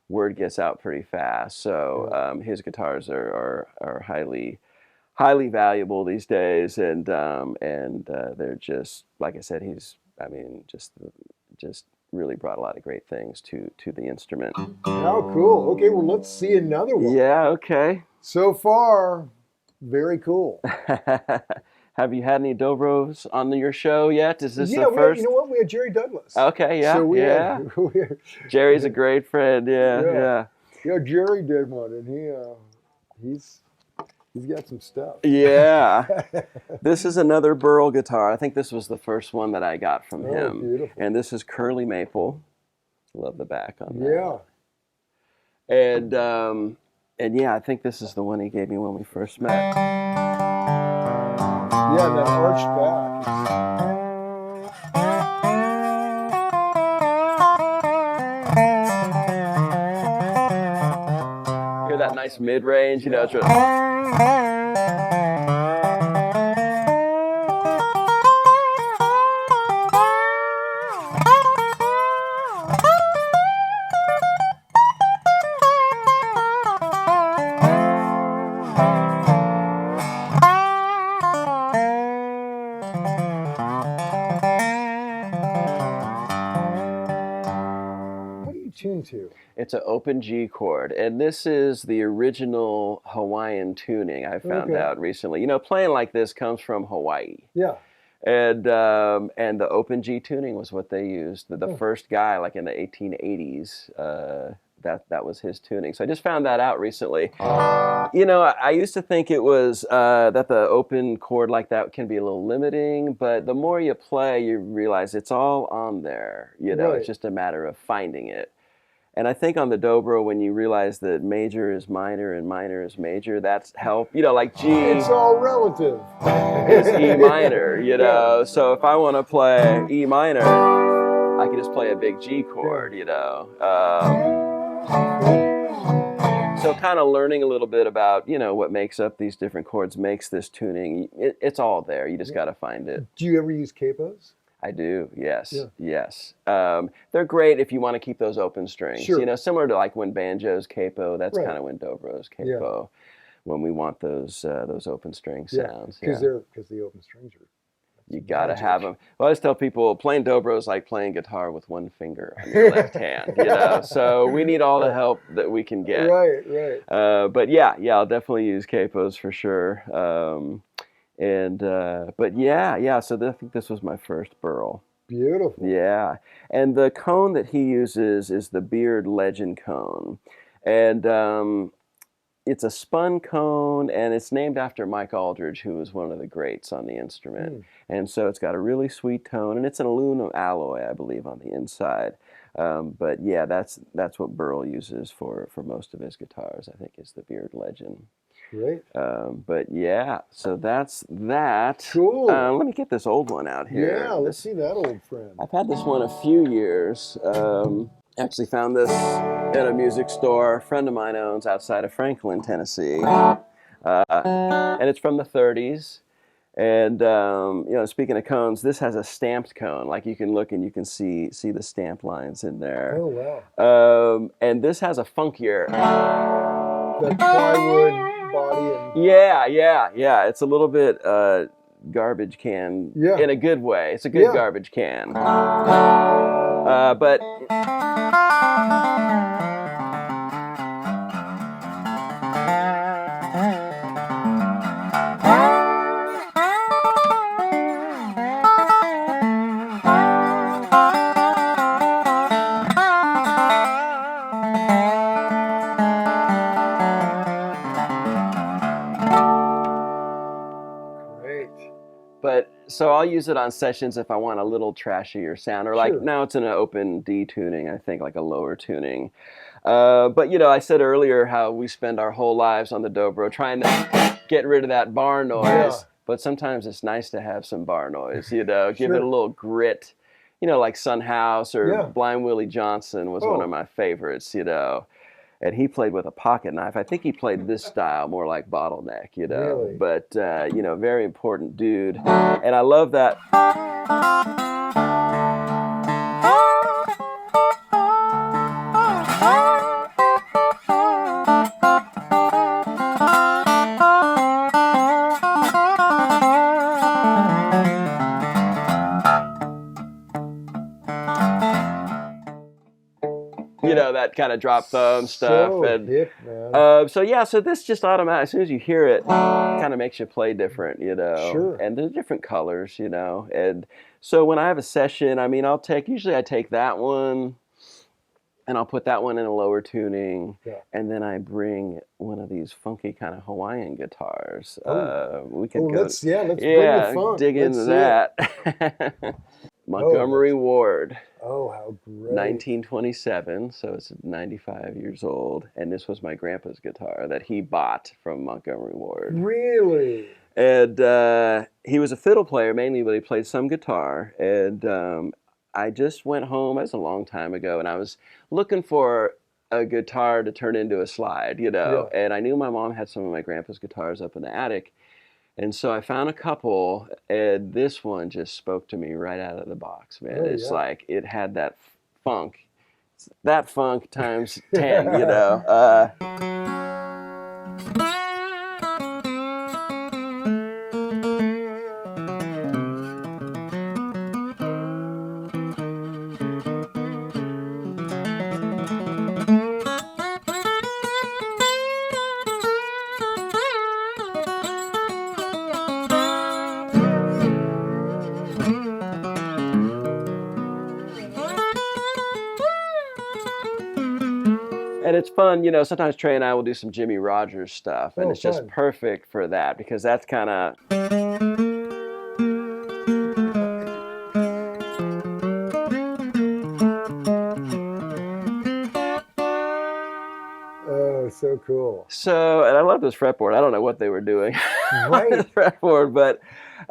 word gets out pretty fast. So his guitars are highly valuable these days, and they're just, like I said, just really brought a lot of great things to the instrument. Oh, cool. Okay, well, let's see another one. Yeah, okay. So far, very cool. Have you had any Dobros on your show yet? Is this the first? You know what? We had Jerry Douglas. Okay, yeah, so we yeah. Had, Jerry's a great friend, yeah. Yeah, Jerry did one, and he's got some stuff. Yeah. This is another Burl guitar. I think this was the first one that I got from him. Beautiful. And this is Curly Maple. Love the back on that. Yeah. And yeah, I think this is the one he gave me when we first met. Yeah, that arched back. Hear that nice mid-range, you know, it's really... To? It's an open G chord, and this is the original Hawaiian tuning I found out recently. You know, playing like this comes from Hawaii. Yeah. And the open G tuning was what they used. The first guy, like in the 1880s, that was his tuning. So I just found that out recently. You know, I used to think it was that the open chord like that can be a little limiting, but the more you play, you realize it's all on there. You know, it's just a matter of finding it. And I think on the Dobro, when you realize that major is minor and minor is major, that's help. You know, like G. It's all relative. Is E minor, you know. So if I want to play E minor, I can just play a big G chord, you know. So kind of learning a little bit about, you know, what makes up these different chords, makes this tuning. It's all there. You just got to find it. Do you ever use capos? I do, yes, yes. They're great if you want to keep those open strings. Sure. You know, similar to like when banjo's capo, that's kind of when Dobro's capo, when we want those open string sounds. Because the open strings are. You got to have them. Well, I always tell people playing Dobro is like playing guitar with one finger on your left hand, you know. So we need all the help that we can get. Right. But yeah, I'll definitely use capos for sure. But yeah, so I think this was my first Burl. Beautiful. Yeah, and the cone that he uses is the Beard Legend cone, and it's a spun cone, and it's named after Mike Aldridge, who was one of the greats on the instrument. And so it's got a really sweet tone, and it's an aluminum alloy, I believe, on the inside. But yeah, that's what Burl uses for most of his guitars, I think, is the Beard Legend. Great. But yeah, so that's that. Cool. Let me get this old one out here. Yeah, let's see that old friend. I've had this one a few years. Actually found this at a music store a friend of mine owns outside of Franklin, Tennessee. And it's from the 30s. And, you know, speaking of cones, this has a stamped cone. Like you can look and you can see the stamp lines in there. Oh, wow. And this has a funkier... The plywood body. And... Yeah. It's a little bit garbage can in a good way. It's a good garbage can. But... So I'll use it on sessions if I want a little trashier sound, or like Sure. now it's in an open D tuning, I think, like a lower tuning. But you know, I said earlier how we spend our whole lives on the dobro trying to get rid of that bar noise. Yeah. But sometimes it's nice to have some bar noise, you know, give Sure. it a little grit. You know, like Son House or Yeah. Blind Willie Johnson was one of my favorites, you know. And he played with a pocket knife. I think he played this style more like Bottleneck, you know. Really? But, you know, very important dude. And I love that. You know, that kind of drop thumb stuff. So And hip, man. so yeah, so this just automatic. As soon as you hear it, kind of makes you play different, you know. Sure. And there's different colors, you know. And so when I have a session, I mean, usually I take that one, and I'll put that one in a lower tuning, Yeah. and then I bring one of these funky kind of Hawaiian guitars. Oh. We can Oh, go. let's bring the funk. Dig Let's into see it. that. Montgomery Ward. Oh, how great. 1927, so it's 95 years old, and this was my grandpa's guitar that he bought from Montgomery Ward. Really? And he was a fiddle player mainly, but he played some guitar. And I just went home, that was a long time ago, and I was looking for a guitar to turn into a slide, you know. Yeah. And I knew my mom had some of my grandpa's guitars up in the attic. And so I found a couple, and this one just spoke to me right out of the box, man. Oh, It's yeah. like it had that funk. That funk times 10, you know. And it's fun, you know, sometimes Trey and I will do some Jimmy Rogers stuff, and Oh, it's just fun. perfect for that because that's kind of... Oh, so cool. So, and I love this fretboard. I don't know what they were doing Right. on this fretboard, but...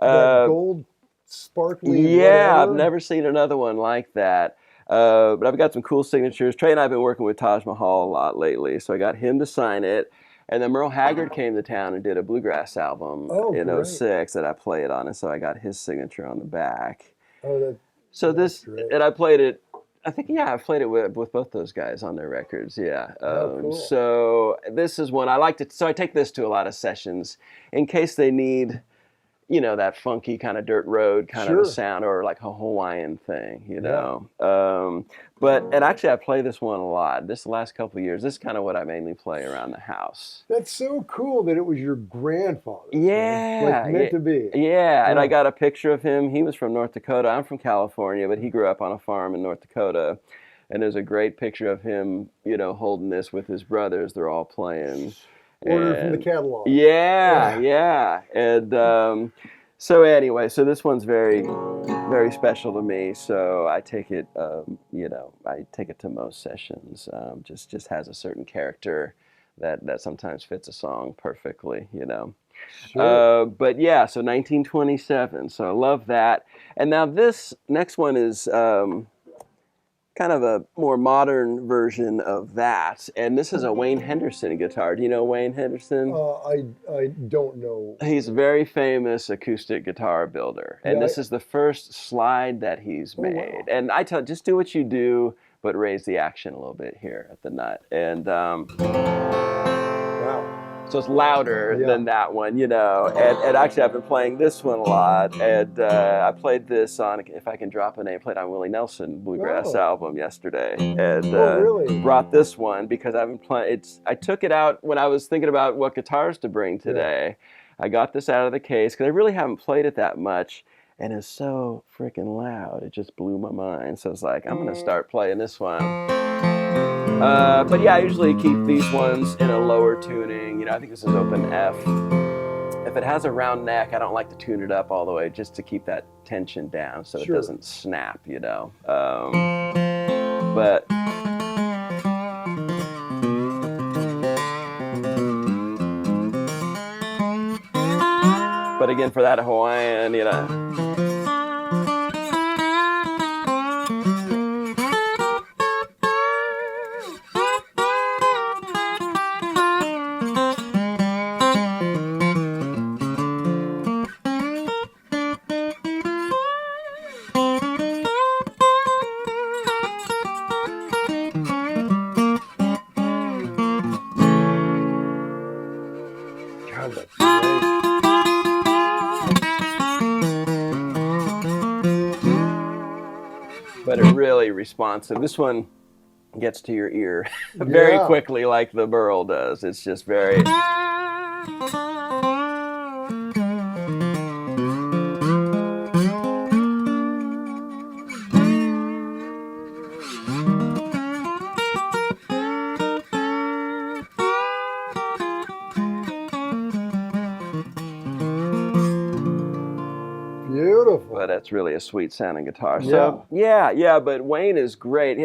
That gold sparkly Yeah, whatever. I've never seen another one like that. But I've got some cool signatures. Trey and I have been working with Taj Mahal a lot lately, so I got him to sign it. And then Merle Haggard came to town and did a bluegrass album in great. 06 that I played on, and so I got his signature on the back. Oh, So that's this, great. and I played it, I think, yeah, I've played it with both those guys on their records, yeah. Oh, cool. So this is one I like to, so I take this to a lot of sessions in case they need, you know, that funky kind of dirt road kind of Sure. a sound, or like a Hawaiian thing, you know. And actually I play this one a lot. This last couple of years, this is kind of what I mainly play around the house. That's so cool that it was your grandfather. Yeah. Like meant to be. Yeah, and I Yeah. got a picture of him. He was from North Dakota. I'm from California, but he grew up on a farm in North Dakota. And there's a great picture of him, you know, holding this with his brothers. They're all playing. Ordered from the And- catalog. Yeah. And so anyway, so this one's very, very special to me. So I take it, you know, I take it to most sessions. Just has a certain character that sometimes fits a song perfectly, you know. Sure. But yeah, so 1927. So I love that. And now this next one is kind of a more modern version of that. And this is a Wayne Henderson guitar. Do you know Wayne Henderson? I don't know. He's a very famous acoustic guitar builder. And Yeah, this is the first slide that he's made. wow. And I tell, just do what you do, but raise the action a little bit here at the nut. And Wow. so it's louder Yeah. than that one, you know. And actually, I've been playing this one a lot. And I played this on, if I can drop a name, played on Willie Nelson bluegrass Oh. album yesterday. And Oh, really? brought this one because I've been playing. I took it out when I was thinking about what guitars to bring today. I got this out of the case because I really haven't played it that much. And it's so freaking loud. It just blew my mind. So I was like, I'm going to start playing this one. But yeah, I usually keep these ones in a lower tuning. You know, I think this is open F. If if it has a round neck, I don't like to tune it up all the way just to keep that tension down so it doesn't snap, you know. But again, for that Hawaiian, you know. God, that's great. But it's really responsive. This one gets to your ear very quickly, like the Merle does. It's just very. Beautiful. But that's really a sweet sounding guitar. So yeah, but Wayne is great.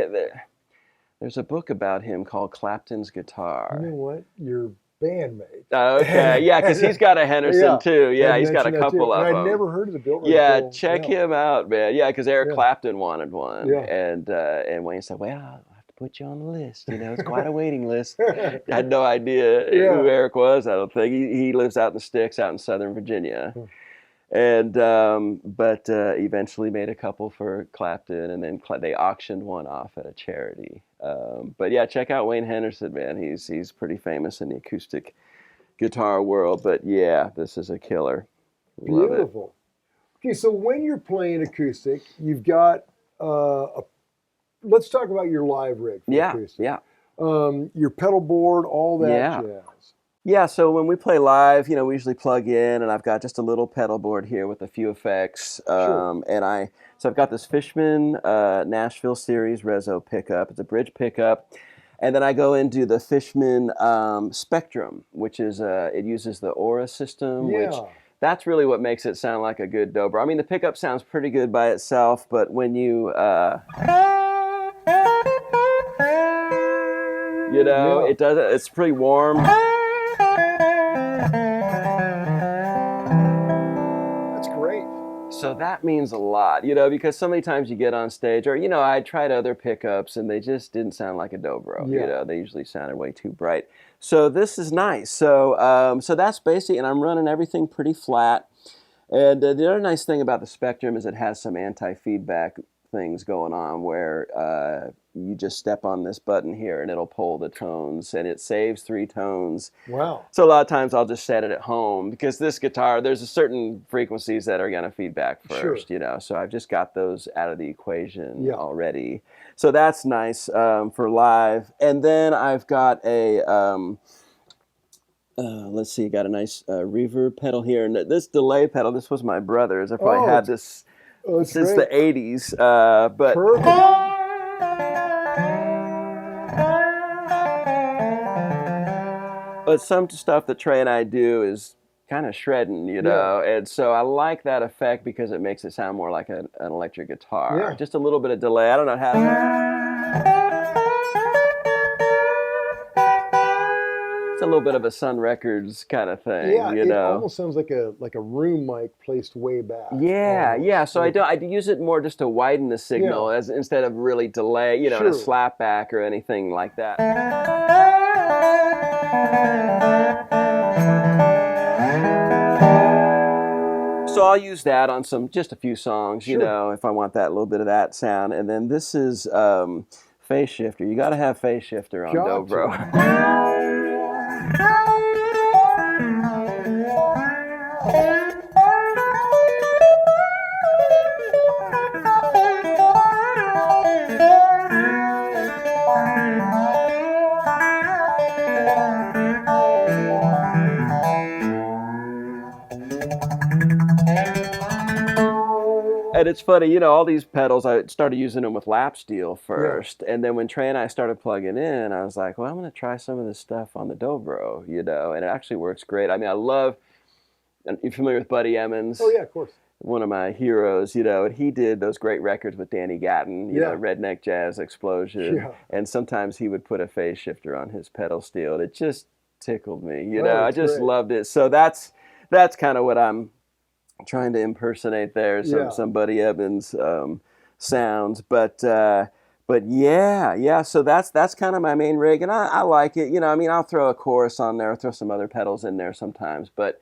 There's a book about him called Clapton's Guitar. You know what? Your bandmate. Okay, yeah, because he's got a Henderson too. Yeah, he's got a couple of them. I'd never heard of the built. Yeah, check him out, man. Yeah, because Eric Clapton wanted one. Yeah. And Wayne said, well, I'll have to put you on the list. You know, it's quite a waiting list. I had no idea who Eric was, I don't think. He lives out in the sticks out in Southern Virginia. And but eventually made a couple for Clapton, and then they auctioned one off at a charity. But yeah, check out Wayne Henderson, man. He's pretty famous in the acoustic guitar world. But yeah, this is a killer. Love Beautiful. Okay, so when you're playing acoustic, you've got let's talk about your live rig for acoustic. Yeah. Your pedal board, all that jazz. Yeah, so when we play live, you know, we usually plug in, and I've got just a little pedal board here with a few effects. And so I've got this Fishman Nashville Series Rezo pickup. It's a bridge pickup. And then I go into the Fishman Spectrum, which is, it uses the Aura system, which that's really what makes it sound like a good Dobro. I mean, the pickup sounds pretty good by itself, but when you, you know, it does, it's pretty warm. That's great. So that means a lot, you know, because so many times you get on stage, or, you know, I tried other pickups and they just didn't sound like a Dobro. You know, they usually sounded way too bright. So this is nice. So so that's basic, and I'm running everything pretty flat. And the other nice thing about the Spectrum is it has some anti-feedback things going on where you just step on this button here and it'll pull the tones, and it saves 3 tones. Wow. So a lot of times I'll just set it at home, because this guitar, there's a certain frequencies that are going to feedback first, you know, so I've just got those out of the equation already. So that's nice for live. And then I've got a let's see, got a nice reverb pedal here, and this delay pedal, this was my brother's. I probably had this since the 80s, but some stuff that Trey and I do is kind of shredding, you know, and so I like that effect because it makes it sound more like an electric guitar. Just a little bit of delay. I don't know how it's a little bit of a Sun Records kind of thing, you know. It almost sounds like a room mic placed way back. Yeah. So I use it more just to widen the signal as instead of really delay, you know, in a slap back or anything like that. So I'll use that on just a few songs, you know, if I want that little bit of that sound. And then this is phase shifter. You got to have phase shifter on Dobro. And it's funny, you know, all these pedals, I started using them with lap steel first. And then when Trey and I started plugging in, I was like, well, I'm going to try some of this stuff on the Dobro, you know, and it actually works great. I mean, I love you're familiar with Buddy Emmons? Oh yeah, of course. One of my heroes, you know, and he did those great records with Danny Gatton, you know, Redneck Jazz Explosion. Yeah. And sometimes he would put a phase shifter on his pedal steel. And it just tickled me, you know. I just loved it. So that's kind of what I'm trying to impersonate there, some Buddy Evans sounds. But yeah. So that's kind of my main rig, and I like it. You know, I mean, I'll throw a chorus on there, I'll throw some other pedals in there sometimes, but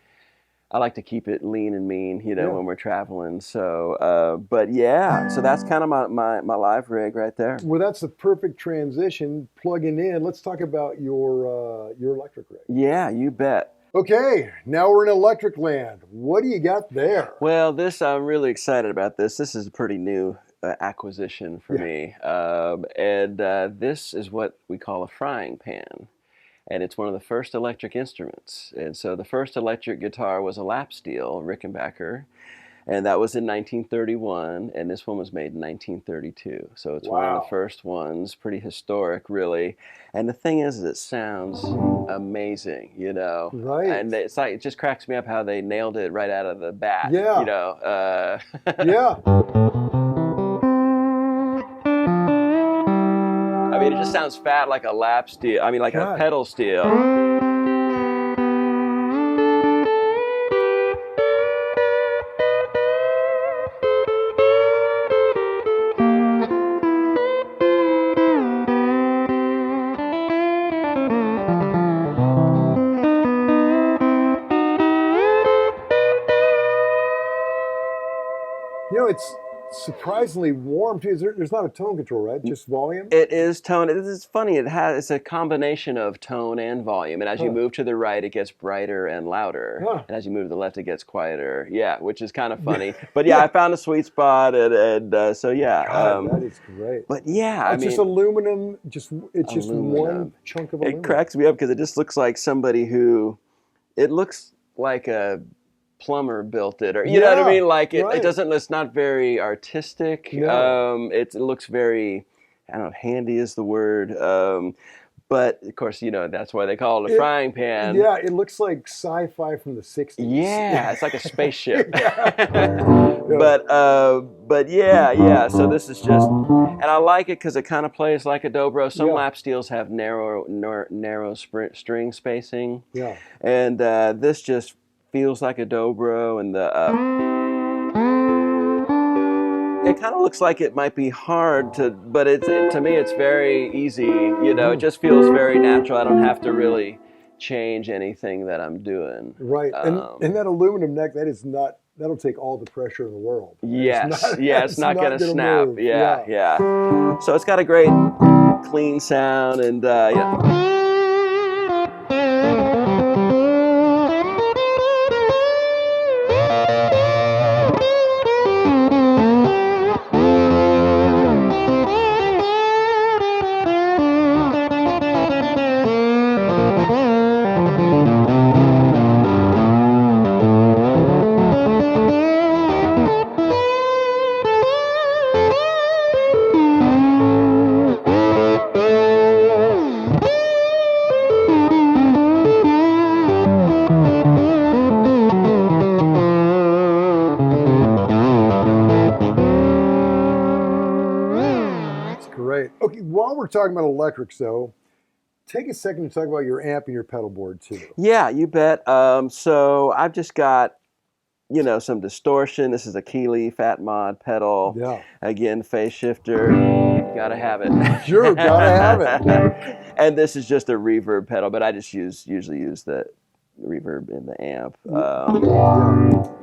I like to keep it lean and mean, you know, when we're traveling. So, but yeah, so that's kind of my live rig right there. Well, that's the perfect transition. Plugging in, let's talk about your electric rig. Yeah, you bet. Okay, now we're in electric land. What do you got there? Well, I'm really excited about this. This is a pretty new acquisition for me. And this is what we call a frying pan. And it's one of the first electric instruments. And so the first electric guitar was a lap steel, Rickenbacker, and that was in 1931, and this one was made in 1932. So it's one of the first ones, pretty historic, really. And the thing is it sounds amazing, you know. Right. And it's like, it just cracks me up how they nailed it right out of the bat, you know. Yeah. I mean, it just sounds fat like a lap steel. I mean, like a pedal steel. You know, it's surprisingly warm too. There's not a tone control, right? Just volume? It is tone. It's funny. It's a combination of tone and volume. And as you move to the right, it gets brighter and louder. And as you move to the left, it gets quieter. Yeah, which is kind of funny. But yeah, I found a sweet spot, and so yeah. God, that is great. But yeah, it's just aluminum. It's just one chunk of aluminum. It cracks me up because it just looks like somebody who. It looks like a plumber built it, or you know what I mean, like it doesn't, it's not very artistic. It looks very, I don't know, handy is the word, but of course, you know, that's why they call it a frying pan. Yeah, it looks like sci-fi from the 60s. Yeah, it's like a spaceship. But yeah, so this is just, and I like it because it kind of plays like a dobro. Some lap steels have narrow string spacing, and this just feels like a dobro, and it kind of looks like it might be hard to, but to me it's very easy. You know, it just feels very natural. I don't have to really change anything that I'm doing. Right, and that aluminum neck, that'll take all the pressure in the world. It's not going to snap. Yeah. So it's got a great clean sound, and yeah. Talking about electrics, though, take a second to talk about your amp and your pedal board too. Yeah, you bet. So I've just got, you know, some distortion. This is a Keeley Fat Mod pedal. Yeah. Again, phase shifter. Gotta have it. Sure, gotta have it. And this is just a reverb pedal, but I just usually use the reverb in the amp.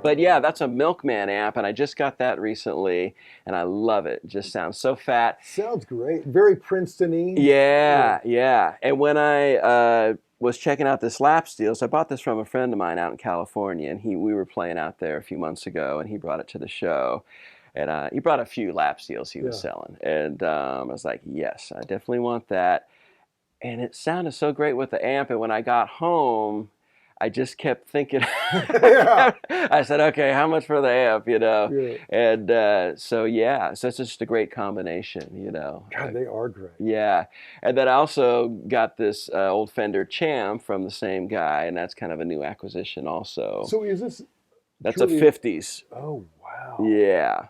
But yeah, that's a Milkman amp, and I just got that recently, and I love it. It just sounds so fat. Sounds great. Very Princeton-y. Yeah. And when I was checking out this lap steel, so I bought this from a friend of mine out in California, and we were playing out there a few months ago, and he brought it to the show. And he brought a few lap steels he was selling. And I was like, yes, I definitely want that. And it sounded so great with the amp, and when I got home, I just kept thinking. Yeah. I said, okay, how much for the amp, you know? Yeah. And so it's just a great combination, you know. God, they are great. Yeah, and then I also got this old Fender Champ from the same guy, and that's kind of a new acquisition also. So is this? That's truly... a 50s. Oh wow. Yeah.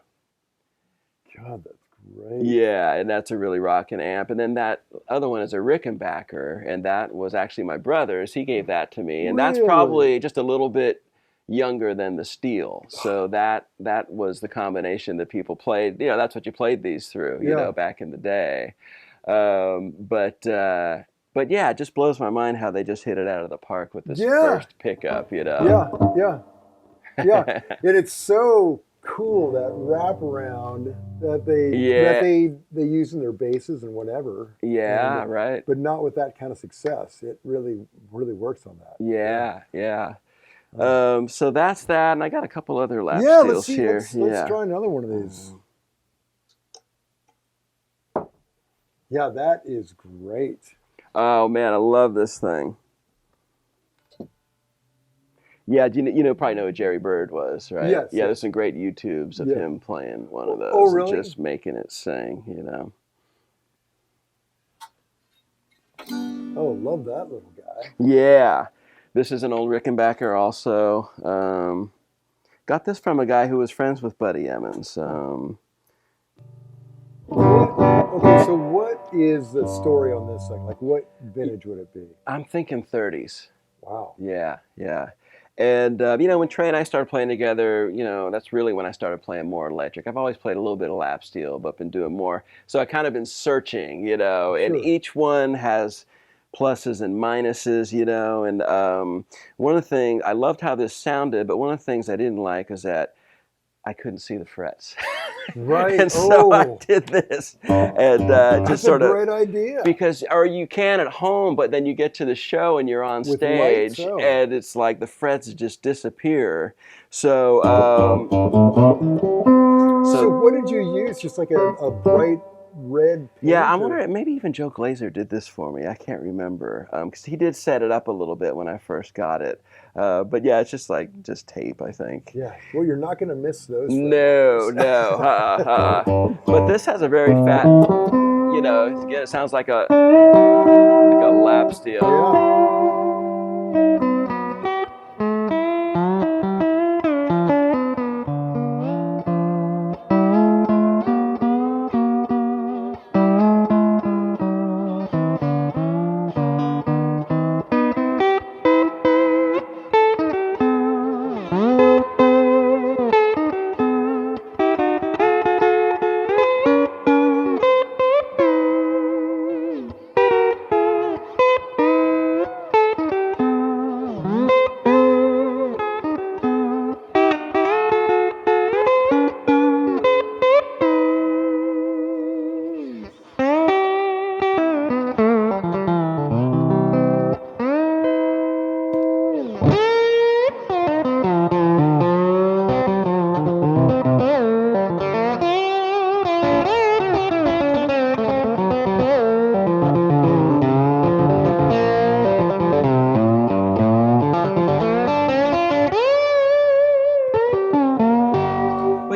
God, that's great. Yeah, and that's a really rocking amp. And then that other one is a Rickenbacker, and that was actually my brother's. He gave that to me, and that's probably just a little bit younger than the Steel. So that was the combination that people played. You know, that's what you played these through. You know, back in the day. But yeah, it just blows my mind how they just hit it out of the park with this first pickup. You know. Yeah. And it's so cool, that wraparound that they use in their basses and whatever. Yeah, right. But not with that kind of success. It really works on that. Yeah. So that's that, and I got a couple other lap steels here. Let's try another one of these. Yeah, that is great. Oh man, I love this thing. Yeah, you probably know who Jerry Bird was, right? Yes. Yeah, there's some great YouTubes of him playing one of those. Oh, really? And just making it sing, you know. Oh, love that little guy. Yeah. This is an old Rickenbacker also. Got this from a guy who was friends with Buddy Emmons. Okay, so what is the story on this thing? Like, what vintage would it be? I'm thinking 30s. Wow. Yeah. And, when Trey and I started playing together, that's really when I started playing more electric. I've always played a little bit of lap steel, but been doing more. So I kind of been searching, and each one has pluses and minuses, and one of the things, I loved how this sounded, but one of the things I didn't like is that I couldn't see the frets. Right. And so I did this, and that's a great idea. Or you can at home, but then you get to the show and you're on stage, and it's like the frets just disappear. So, so what did you use? Just like a bright red paint? Yeah, I'm wondering, maybe even Joe Glazer did this for me. I can't remember, because he did set it up a little bit when I first got it. But yeah, it's just tape, I think. Yeah, well, you're not going to miss those. No. But this has a very fat, again, it sounds like a lap steel. Yeah.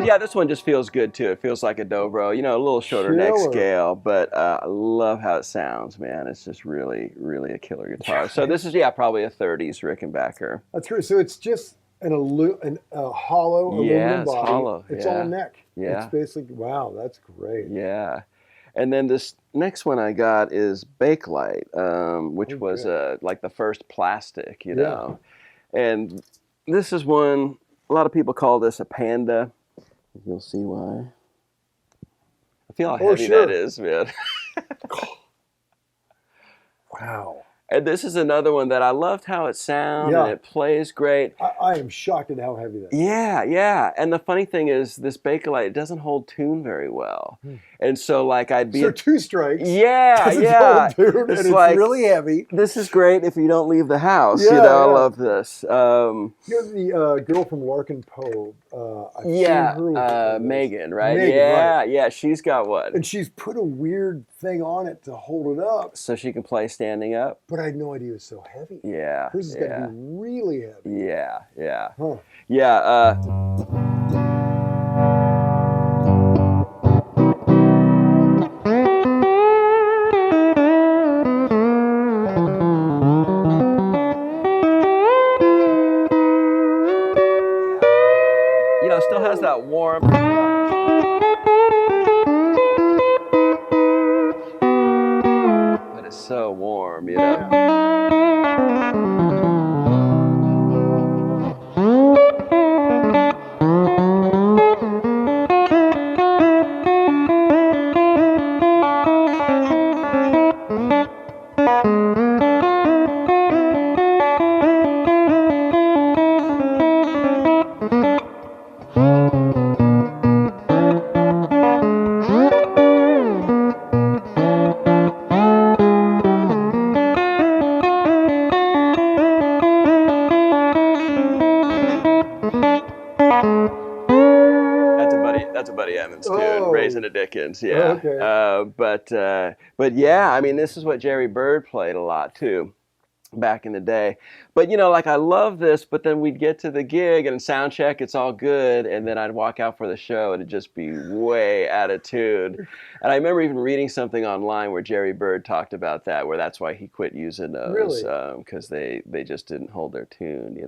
Yeah, this one just feels good too. It feels like a Dobro, a little shorter neck scale, but I love how it sounds, man. It's just really, really a killer guitar. So this is, probably a 30s Rickenbacker. That's great. So it's just a hollow aluminum body. Hollow. It's all neck. Yeah. It's basically, wow, that's great. Yeah. And then this next one I got is Bakelite, which was like the first plastic, know. And this is one, a lot of people call this a Panda. You'll see why. I feel how heavy that is, man. Wow. And this is another one that I loved how it sounds, and it plays great. I am shocked at how heavy that is. Yeah. And the funny thing is, this Bakelite, it doesn't hold tune very well. And so, I'd be... So 2 strikes. Yeah. Hold tune, and it's really heavy. This is great if you don't leave the house. I love this. Here's the girl from Larkin Poe. I've seen her with one of those. Megan, right? Megan, yeah, right. yeah, she's got one. And she's put a weird thing on it to hold it up. So she can play standing up? But I had no idea it was so heavy. Yeah. Hers has got to be really heavy. Yeah, yeah. Huh. Yeah, it still has that warmth. But it's so warm, you know. Raising a Dickens, yeah. Okay. But yeah, I mean, this is what Jerry Byrd played a lot too, back in the day. But like I love this, but then we'd get to the gig and sound check, it's all good, and then I'd walk out for the show and it'd just be way out of tune. And I remember even reading something online where Jerry Byrd talked about that, where that's why he quit using those, because they just didn't hold their tune,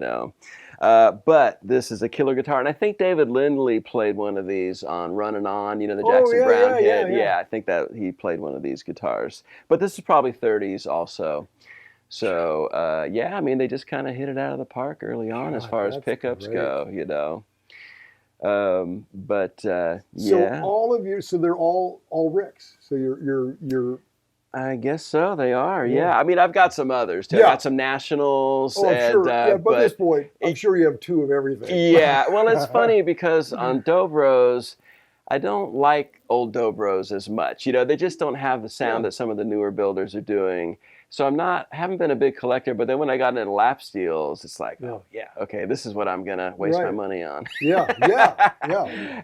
But this is a killer guitar, and I think David Lindley played one of these on Runnin' On, the Jackson Browne hit. Yeah, I think that he played one of these guitars. But this is probably 30s also. So, I mean, they just kind of hit it out of the park early on as far as pickups go, So all of you, so they're all Ricks. So you're. I guess so. They are. Yeah. I mean, I've got some others too. Yeah. I got some Nationals. Oh, and, sure. Yeah, but at this point, I'm sure you have two of everything. Yeah. Well, it's funny because on Dobros, I don't like old Dobros as much. They just don't have the sound that some of the newer builders are doing. So haven't been a big collector, but then when I got into lap steels, it's like, okay, this is what I'm gonna waste my money on. Yeah.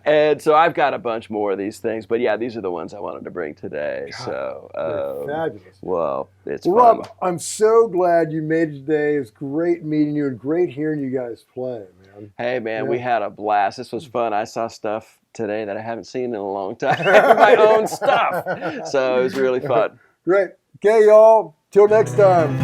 And so I've got a bunch more of these things, but these are the ones I wanted to bring today. God, so fabulous. Well, it's fun. Rob, I'm so glad you made it today. It was great meeting you and great hearing you guys play, man. Hey, man, we had a blast. This was fun. I saw stuff today that I haven't seen in a long time. My own stuff. So it was really fun. Great. Okay, y'all. Till next time.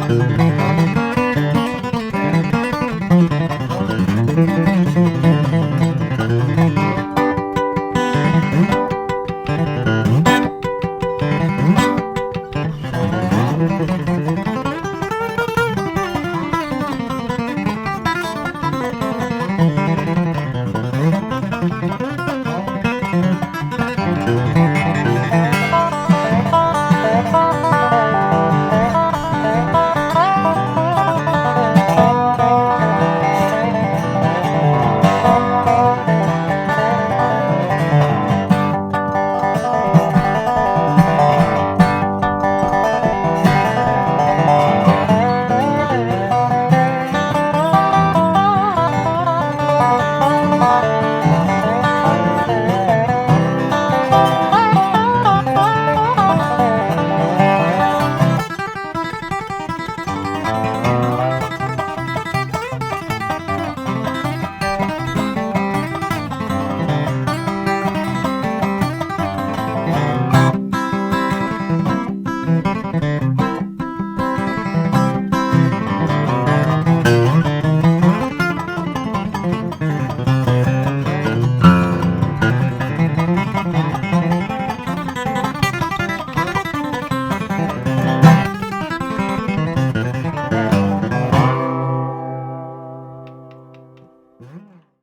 Thank you.